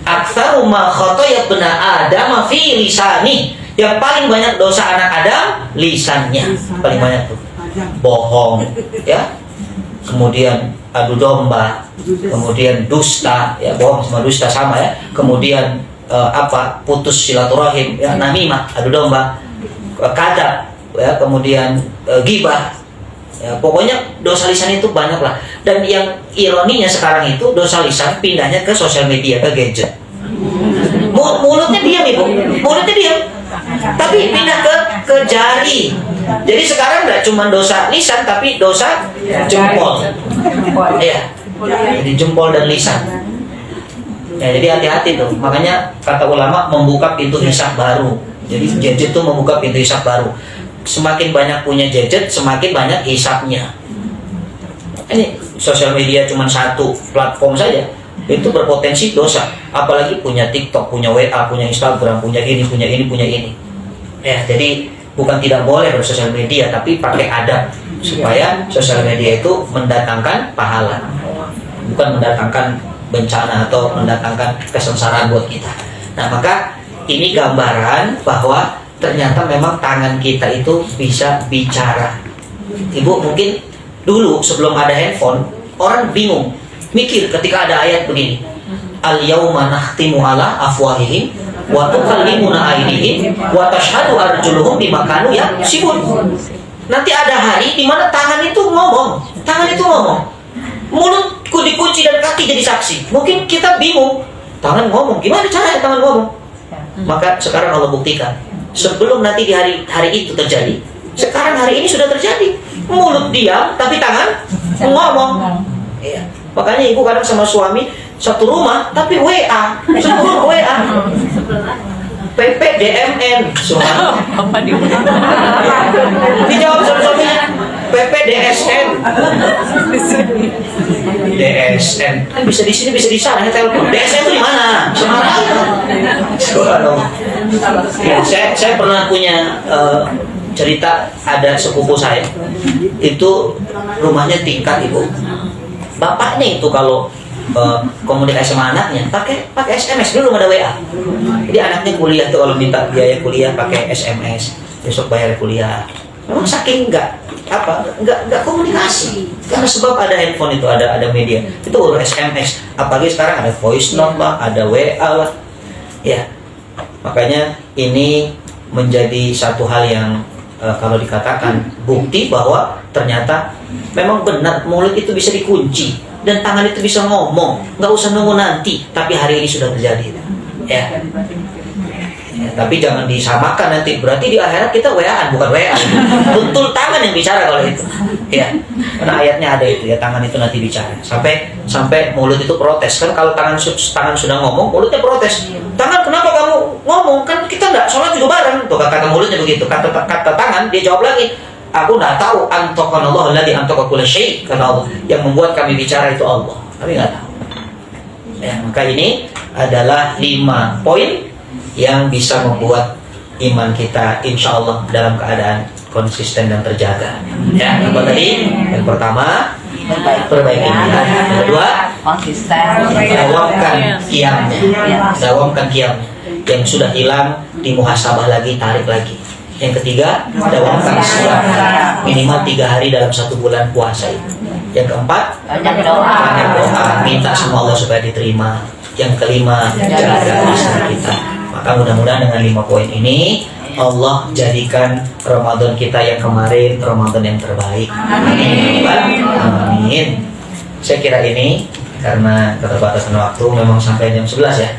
Aktsaru ma khataya ibna Adam fi lisani. Yang paling banyak dosa anak Adam lisannya. Paling banyak tuh. Bohong, ya. Kemudian adu domba, kemudian dusta, ya, bohong sama dusta sama ya. Kemudian putus silaturahim, ya, namimah, adu domba, kadzab, ya, kemudian ghibah. Ya, pokoknya dosa lisan itu banyak lah. Dan yang ironinya sekarang itu dosa lisan pindahnya ke sosial media, ke gadget. Mulutnya diam ibu, mulutnya diam, tapi pindah ke jari. Jadi sekarang nggak cuma dosa lisan, tapi dosa jempol. Ya, jadi jempol dan lisan. Ya, jadi hati-hati tuh. Makanya kata ulama membuka pintu hisab baru. Jadi gadget itu membuka pintu hisab baru. Semakin banyak punya gadget, semakin banyak hisapnya. Ini sosial media cuma satu platform saja, itu berpotensi dosa. Apalagi punya TikTok, punya WA, punya Instagram, punya ini. Ya, jadi bukan tidak boleh bersosial media, tapi pakai adab. supaya sosial media itu mendatangkan pahala, bukan mendatangkan bencana atau mendatangkan kesengsaraan buat kita. Nah, maka ini gambaran bahwa ternyata memang tangan kita itu bisa bicara. Ibu, mungkin dulu sebelum ada handphone, orang bingung mikir ketika ada ayat begini, al-yauma nakhtimu ala afwahihim wa tukallimuna aydihim wa tashhadu arjuluhum bima kanu yaksibun. Nanti ada hari di mana tangan itu ngomong, mulutku dikunci dan kaki jadi saksi. Mungkin kita bingung, tangan ngomong, gimana caranya tangan ngomong? Maka sekarang Allah buktikan, sebelum nanti di hari itu terjadi, sekarang hari ini sudah terjadi. Mulut diam tapi tangan ngomong. Iya. Makanya ibu kadang sama suami satu rumah tapi WA, satu WA. PPDMN, Apa di dijawab sama suaminya, PPDSN, DSN. Bisa di sini, bisa di sana. Telepon. DSN itu di mana? Semarang. Subhanallah. Ya, saya pernah punya cerita, ada sepupu saya itu rumahnya tingkat, ibu. Bapaknya itu kalau komunikasi sama anaknya pakai SMS, dulu ada WA. Jadi anaknya kuliah tuh kalau minta biaya kuliah pakai SMS, besok bayar kuliah. Memang saking nggak komunikasi, karena sebab ada handphone itu, ada media itu urus SMS. Apalagi sekarang ada voice note lah, ada WA lah, ya. Makanya ini menjadi satu hal yang kalau dikatakan bukti bahwa ternyata memang benar mulut itu bisa dikunci dan tangan itu bisa ngomong, nggak usah nunggu nanti, tapi hari ini sudah terjadi, ya. Tapi jangan disamakan nanti, berarti di akhirat kita WA-an, bukan WA. Betul tangan yang bicara kalau itu, ya. Karena ayatnya ada itu ya, tangan itu nanti bicara. Sampai mulut itu protes kan, kalau tangan sudah ngomong, mulutnya protes. Tangan, kenapa kamu ngomong? Kan kita nggak sholat juga bareng. Tuh kata mulutnya begitu, kata tangan dia jawab lagi, aku nggak tahu, antaqanallahu alladzi antaqa kulla syai', kata Allah, yang membuat kami bicara itu Allah, kami nggak tahu. Ya, maka ini adalah 5 poin yang bisa membuat iman kita insya Allah dalam keadaan konsisten dan terjaga. Ya, apa tadi? Yang pertama, perbaiki niat. Yang kedua, konsisten. dawamkan qiyamnya. Yang sudah hilang dimuhasabah lagi, tarik lagi. Yang ketiga, dawamkan siam, minimal 3 hari dalam 1 bulan puasa itu. Yang keempat, banyak doa, minta sama Allah supaya diterima. Yang kelima, jaga lisan kita. Maka mudah-mudahan dengan 5 poin ini Allah jadikan Ramadan kita yang kemarin Ramadan yang terbaik. Amin. Amin. Saya kira ini karena keterbatasan waktu memang sampai jam 11 ya.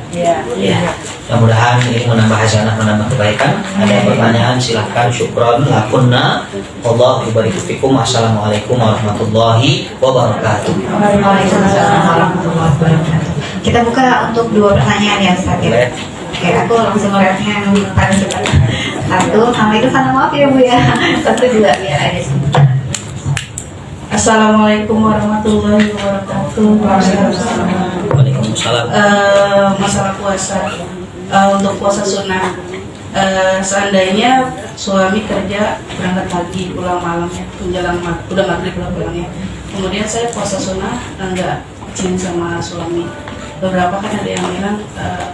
Iya. Mudah-mudahan ini menambah hasanah, menambah kebaikan. Ada pertanyaan silahkan. Syukron lakunna. Wallahu yubarik fikum. Assalamualaikum warahmatullahi wabarakatuh. Kita buka untuk 2 pertanyaan ya, Ustaz. Oke, aku langsung melihatnya yang paling cepat. 1, sama itu sama maaf ya Bu ya. 1, 2, biar ada sini. Assalamualaikum warahmatullahi wabarakatuh. Waalaikumsalam. Masalah puasa, untuk puasa sunnah, seandainya suami kerja berangkat pagi pulang malamnya, menjelang udah maghrib pulangnya. Kemudian saya puasa sunnah, enggak izin sama suami. Beberapa kan ada yang bilang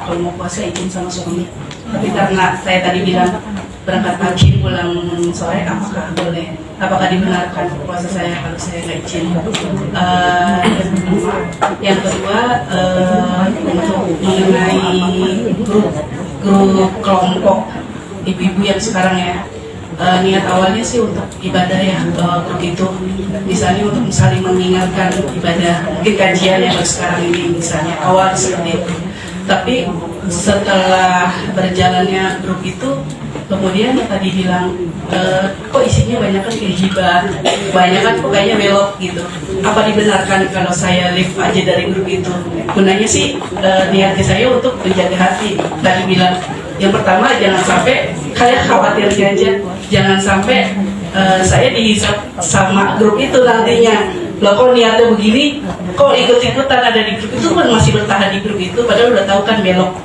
kalau mau puasa izin sama suami, tapi karena saya tadi bilang berangkat pagi pulang sore, apakah boleh, apakah dibenarkan puasa saya kalau saya nggak izin? Yang kedua, untuk mengenai grup kelompok ibu-ibu yang sekarang ya, niat awalnya sih untuk ibadah ya, grup itu misalnya untuk saling mengingatkan ibadah, mungkin kajian yang sekarang ini misalnya awal seperti itu. Tapi setelah berjalannya grup itu, kemudian yang tadi bilang kok isinya banyak kan kayak hibah, banyak kan kok kayaknya belok gitu. Apa dibenarkan kalau saya leave aja dari grup itu? Gunanya sih niatnya saya untuk menjaga hati. Tadi bilang yang pertama jangan sampai kayak khawatirnya aja, jangan sampai saya dihisap sama grup itu nantinya. Loh kok niatnya begini, kok ikut-ikutan ada di grup itu, kan masih bertahan di grup itu padahal udah tahu kan belok.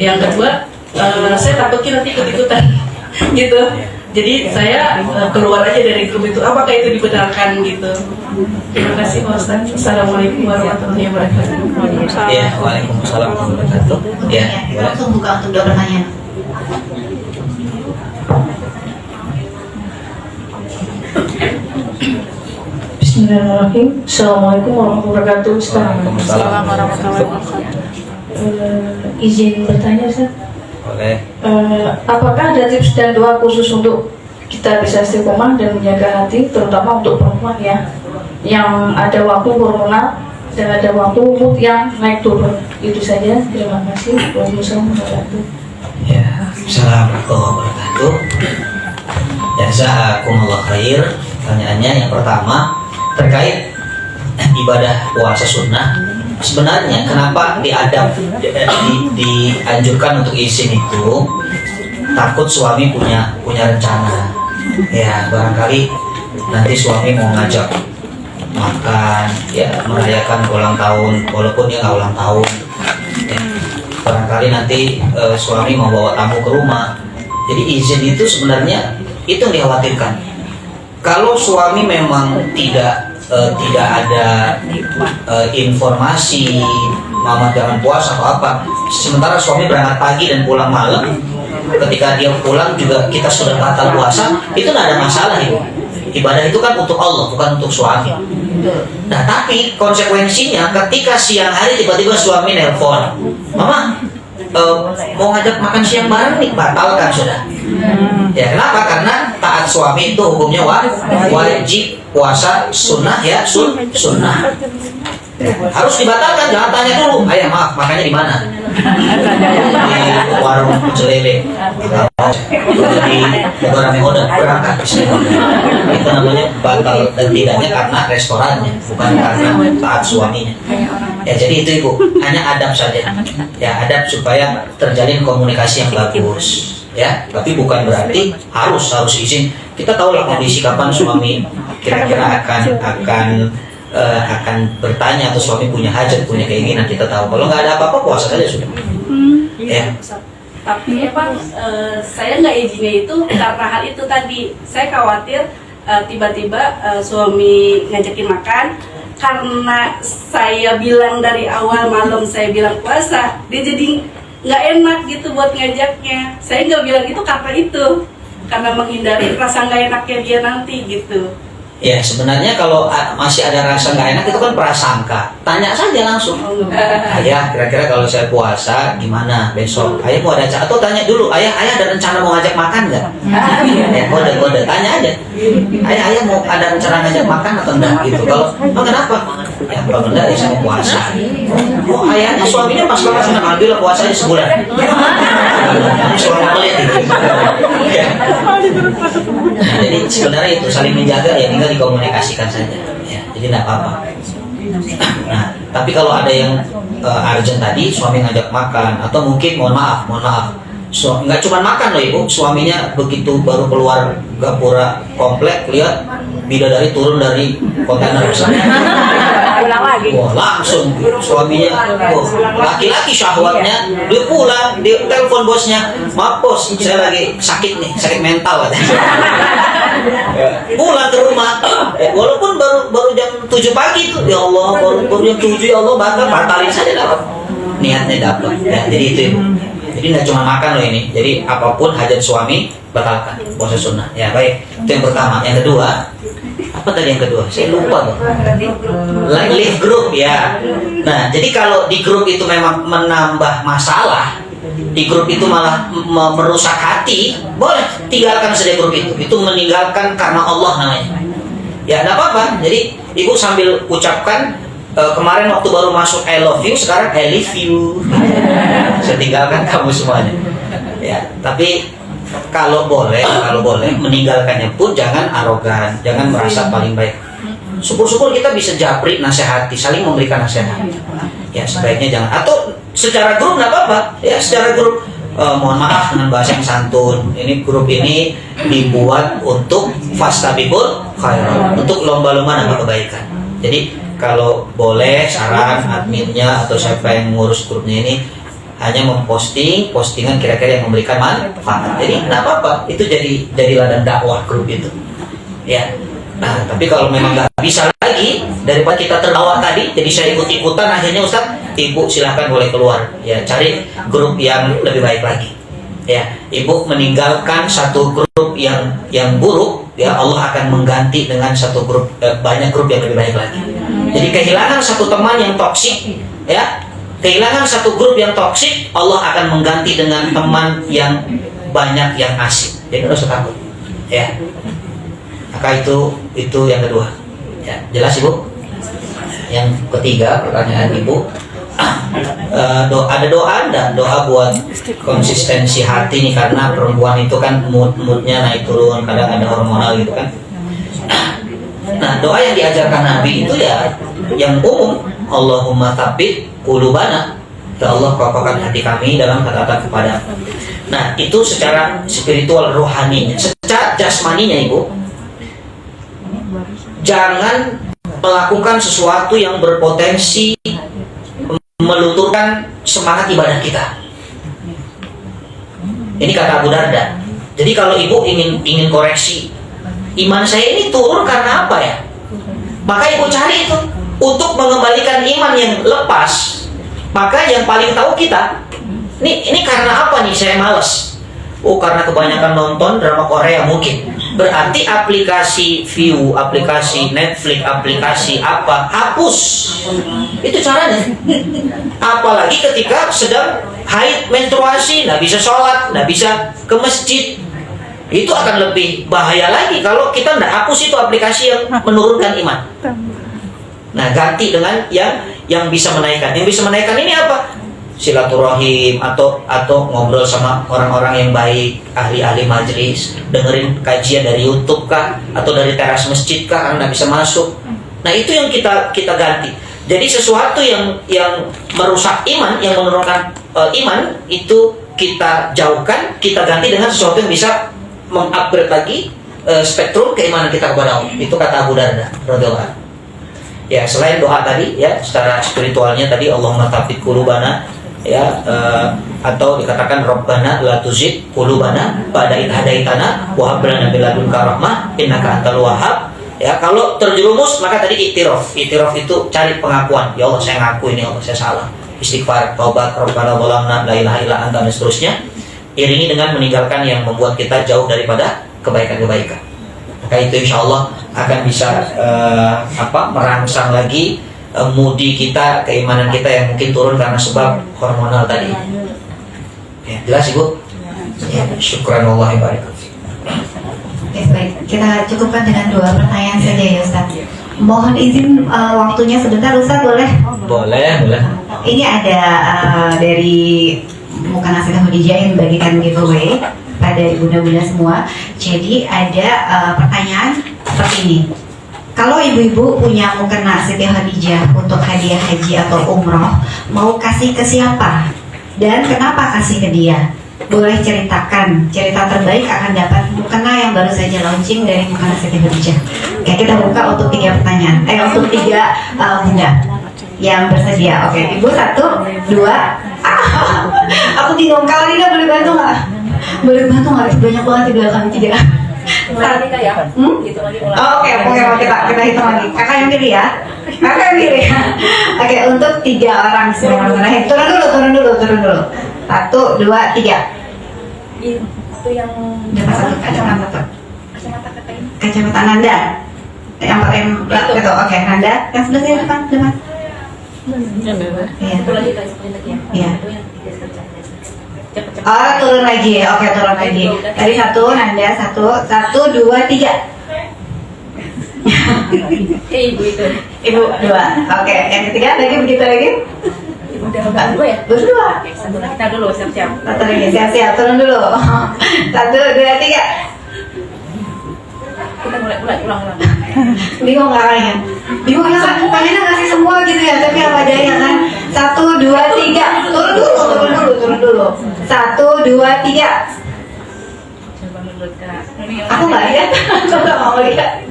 Yang kedua, saya takutnya nanti ikut-ikutan gitu. Jadi saya keluar aja dari grup itu. Apakah itu dibenarkan gitu? Terima kasih Pak Ustadz. Assalamualaikum warahmatullahi wabarakatuh. Ya, waalaikumsalam warahmatullahi wabarakatuh. Ya, Kita langsung buka untuk dua pertanyaan. Bismillahirrahmanirrahim. Assalamualaikum warahmatullahi wabarakatuh. Waalaikumsalam warahmatullahi wabarakatuh. Izin bertanya, Ustaz. Boleh. Apakah ada tips dan doa khusus untuk kita bisa istiqomah dan menjaga hati, terutama untuk perempuan ya, yang ada waktu hormonal dan ada waktu mood yang naik turun? Itu saja. Terima kasih. Waalaikumsalam warahmatullahi wabarakatuh. Ya, assalamualaikum warahmatullahi wabarakatuh. Jazakumullah khair. Pertanyaannya yang pertama terkait ibadah puasa sunnah. Sebenarnya kenapa dianjurkan untuk izin itu? Takut suami punya rencana. Ya, barangkali nanti suami mau ngajak makan, ya merayakan ulang tahun, walaupun dia nggak ulang tahun. Ya, barangkali nanti suami mau bawa tamu ke rumah. Jadi izin itu sebenarnya itu yang dikhawatirkan. Kalau suami memang tidak ada informasi mama jangan puasa atau apa, sementara suami berangkat pagi dan pulang malam, ketika dia pulang juga kita sudah batal puasa, itu tidak ada masalah itu. Ibadah itu kan untuk Allah, bukan untuk suami. Nah, tapi konsekuensinya ketika siang hari tiba-tiba suami nelpon, mama mau ngajak makan siang bareng nih, batalkan sudah. Ya, kenapa? Karena taat suami itu hukumnya wajib puasa sunnah ya, sunnah. Ya, harus dibatalkan, jangan tanya dulu. Ayah maaf, makannya di mana? Di warung pecel lele. Di Bogor Mehoda berangkat. Itu namanya batal dan tidaknya karena restorannya, bukan karena taat suaminya. Ya, jadi itu Ibu, hanya adab saja. Ya, adab supaya terjalin komunikasi yang bagus. Ya, tapi bukan berarti harus izin. Kita tahu lah kondisi kapan suami kira-kira akan bertanya atau suami punya hajat, punya keinginan, kita tahu. Kalau nggak ada apa-apa puasa saja sudah. Ya. Tapi emang saya nggak izinnya itu karena hal itu tadi. Saya khawatir tiba-tiba suami ngajakin makan, karena saya bilang dari awal malam saya bilang puasa, dia jadi nggak enak gitu buat ngajaknya. Saya nggak bilang itu karena menghindari rasa nggak enaknya dia nanti gitu. Ya, sebenarnya kalau masih ada rasa nggak enak itu kan prasangka. Tanya saja langsung. Ayah, kira-kira kalau saya puasa gimana besok? Ayah mau ada acara? Atau tanya dulu, ayah ada rencana mau ngajak makan nggak? Ya, kode, tanya aja. Ayah mau ada rencana ngajak makan atau enggak gitu. Kalau kenapa? Ya, kalau enggak ya saya mau puasa. Oh, ayahnya suaminya pas banget senang, alhamdulillah puasanya sebulan. Suami pelit itu. Ya. Jadi sebenarnya itu saling menjaga ya, tinggal dikomunikasikan saja ya, jadi tidak apa-apa. Nah, tapi kalau ada yang urgent tadi, suami ngajak makan atau mungkin mohon maaf nggak cuma makan loh Ibu, suaminya begitu baru keluar gapura komplek lihat bidadari turun dari kontainer besar, Pulang lagi. wah langsung suaminya, laki-laki syahwatnya, dia pulang, dia telepon bosnya, maaf bos, saya lagi sakit nih, sakit mental katanya. Pulang ke rumah, walaupun baru jam 7 pagi itu, ya Allah, baru jam 7 ya Allah, batalin saja dapat, niatnya dapat. Ya, jadi itu Ibu. Jadi nggak cuma makan loh ini, jadi apapun hajat suami batalkan puasa sunnah. Ya baik, itu yang pertama. Yang kedua, apa tadi yang kedua? Saya lupa loh. Live group ya. Nah, jadi kalau di grup itu memang menambah masalah, di grup itu malah merusak hati, boleh tinggalkan saja grup itu. Itu meninggalkan karena Allah namanya. Ya nggak apa-apa. Jadi Ibu sambil ucapkan, kemarin waktu baru masuk I love you, sekarang I live you. Saya tinggalkan kamu semuanya. Ya, tapi kalau boleh meninggalkannya pun jangan arogan, jangan merasa paling baik. Syukur-syukur kita bisa japri, nasihati, saling memberikan nasihat. Ya, sebaiknya jangan. Atau secara grup nggak apa-apa. Ya, secara grup. Mohon maaf dengan bahasa yang santun. Ini grup ini dibuat untuk fastabiqul khairat, untuk lomba-lomba nambah kebaikan. Jadi kalau boleh saran adminnya atau siapa yang ngurus grupnya ini, hanya memposting postingan kira-kira yang memberikan manfaat. Jadi nggak apa-apa, itu jadi ladang dakwah grup itu. Ya. Nah, tapi kalau memang nggak bisa lagi, daripada kita terbawa tadi, jadi saya ikut-ikutan, akhirnya Ustaz, Ibu silahkan boleh keluar. Ya, cari grup yang lebih baik lagi. Ya, Ibu meninggalkan satu grup yang buruk, ya Allah akan mengganti dengan satu grup, banyak grup yang lebih baik lagi. Jadi kehilangan satu teman yang toksik, ya, kehilangan satu grup yang toksik, Allah akan mengganti dengan teman yang banyak yang asik. Jadi nggak usah takut. Ya. Maka itu yang kedua. Ya, jelas Ibu? Yang ketiga, pertanyaan Ibu, ada doa enggak? Doa buat konsistensi hati nih, karena perempuan itu kan moodnya naik turun, kadang ada hormonal gitu kan. Nah, doa yang diajarkan Nabi itu ya yang umum, Allahumma tsabbit qulubana, ya Allah kokohkan hati kami dalam ketaatan kepada. Nah, itu secara spiritual rohaninya. Secara jasmaninya Ibu, jangan melakukan sesuatu yang berpotensi melunturkan semangat ibadah kita. Ini kata Abu Darda. Jadi kalau Ibu ingin koreksi, iman saya ini turun karena apa ya? Maka Ibu cari itu untuk mengembalikan iman yang lepas. Maka yang paling tahu kita, ini karena apa nih saya malas? Oh, karena kebanyakan nonton drama Korea mungkin. Berarti aplikasi view, aplikasi Netflix, aplikasi apa, hapus. Itu caranya. Apalagi ketika sedang haid, menstruasi, nggak bisa sholat, nggak bisa ke masjid. Itu akan lebih bahaya lagi kalau kita nggak hapus itu aplikasi yang menurunkan iman. Nah, ganti dengan yang bisa menaikkan. Yang bisa menaikkan ini apa? Silaturahim atau ngobrol sama orang-orang yang baik, ahli-ahli majelis, dengerin kajian dari YouTube kah, atau dari teras masjid kah, karena bisa masuk. Nah, itu yang kita ganti. Jadi sesuatu yang merusak iman, yang menurunkan iman, itu kita jauhkan, kita ganti dengan sesuatu yang bisa mengupgrade lagi spektrum keimanan kita kepada Allah. Itu kata Abu Darda radhiyallahu anhu. Ya, selain doa tadi, ya secara spiritualnya tadi Allahumma tsabbit qulubana, ya, atau dikatakan Rabbana la tuzigh qulubana ba'da idh hadaitana wa hab lana min ladunka rahmah innaka antal wahhab. Ya, kalau terjerumus maka tadi iktiraf itu cari pengakuan. Ya Allah, saya ngaku ini, Allah saya salah. Istighfar, taubat, Rabbana zalamna la ilaha illa anta, dan seterusnya. Iringi dengan meninggalkan yang membuat kita jauh daripada kebaikan-kebaikan. Maka itu insya Allah akan bisa merangsang lagi mudi kita, keimanan kita yang mungkin turun karena sebab hormonal tadi. Ya, jelas Ibu? Ya, syukran wallahi barik. Oke, baik. Kita cukupkan dengan 2 pertanyaan saja ya Ustaz. Mohon izin waktunya sebentar Ustaz, boleh? Boleh. Ini ada dari Mukhanasah Khadijah yang membagikan giveaway pada bunda-bunda semua. Jadi ada pertanyaan seperti ini. Kalau ibu-ibu punya mukena Siti Khadijah untuk hadiah haji atau umroh, mau kasih ke siapa? Dan kenapa kasih ke dia? Boleh ceritakan, cerita terbaik akan dapat mukena yang baru saja launching dari Mukena Siti Khadijah. Oke, kita buka untuk 3 pertanyaan. Untuk 3 bunda yang bersedia. Oke, Ibu 1, 2. Aku bingung, Kak Rina boleh bantu nggak? Boleh bantu nggak? Banyak banget di belakang 3. Kita ya. Gitu lagi ulang. Oke, kita hitung lagi. Kakak yang pilih ya. Oke, untuk 3 orang bismillahirrahmanirrahim. Turun dulu. 1, 2, 3. Itu yang Dapat 1 kacamata. Kacamata Nanda. Yang itu. Oke, Nanda. Yang sebelah sini depan. Iya. itu lagi guys, lagi ya. Iya. Itu yang 3 saja. Cepet-cepet. Oh, turun lagi. Oke, turun lagi. Tadi 1, Nanda 1, 2, 3. Ibu itu. Ibu 2. Oke, yang ketiga lagi begitu lagi. Ibu udah berdua ya? Berdua. Sebentar kita dulu siap-siap. Satu lagi, siap-siap, turun dulu. 1, 2, 3. Kita mulai ulang. Bingung nggak kalian? Bingung ya kan? Pengennya ngasih semua gitu ya, tapi apa adanya kan? 1, 2, 3. Turun dulu. 1, 2, 3. Coba menurut Kak. Aku nggak lihat. Aku nggak mau lihat.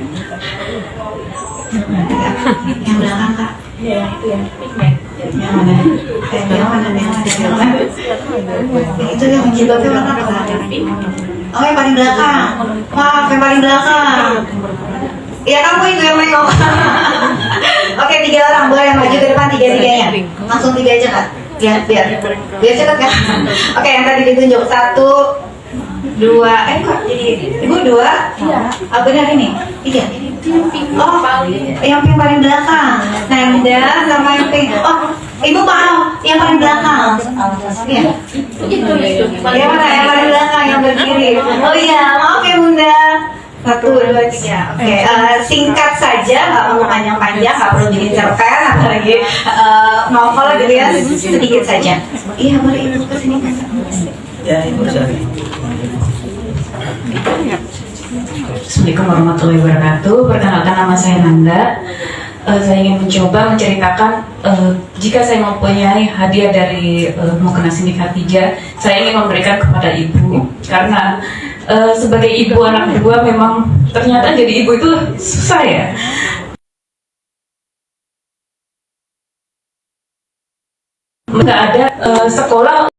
Yang belakang Kak. Iya, yang itu ya. Pigment. Yang mana? Yang mana? Itu yang jilbabnya warna apa? Oh, yang paling belakang. Maaf, yang paling belakang. Ya kamu itu yang nengok. Oke, 3 orang boleh maju ke depan, 3-3-nya. Langsung 3 aja Kak. Biar cepet kan. Oke, yang tadi ditunjuk 1, 2. Kok jadi ibu 2? Iya. Benar ini 3. Oh, yang paling belakang. Nanda sama yang pink. Oh, ibu mau yang paling belakang. Iya. Yang mana yang paling belakang yang berdiri? Oh iya, maaf ya Bunda. 1, 2, 3. Oke, singkat saja, nggak perlu panjang-panjang, nggak perlu bikin cerpen, apalagi novel gitu ya, sedikit saja. Iya, boleh ibu kesini kan? Ya, Ibu Syari. Assalamualaikum warahmatullahi wabarakatuh. Perkenalkan, nama saya Nanda. Saya ingin mencoba menceritakan jika saya mempunyai hadiah dari Mukennas Sindik Khatijah, saya ingin memberikan kepada ibu karena sebagai ibu anak 2 memang ternyata jadi ibu itu susah ya. Nggak ada sekolah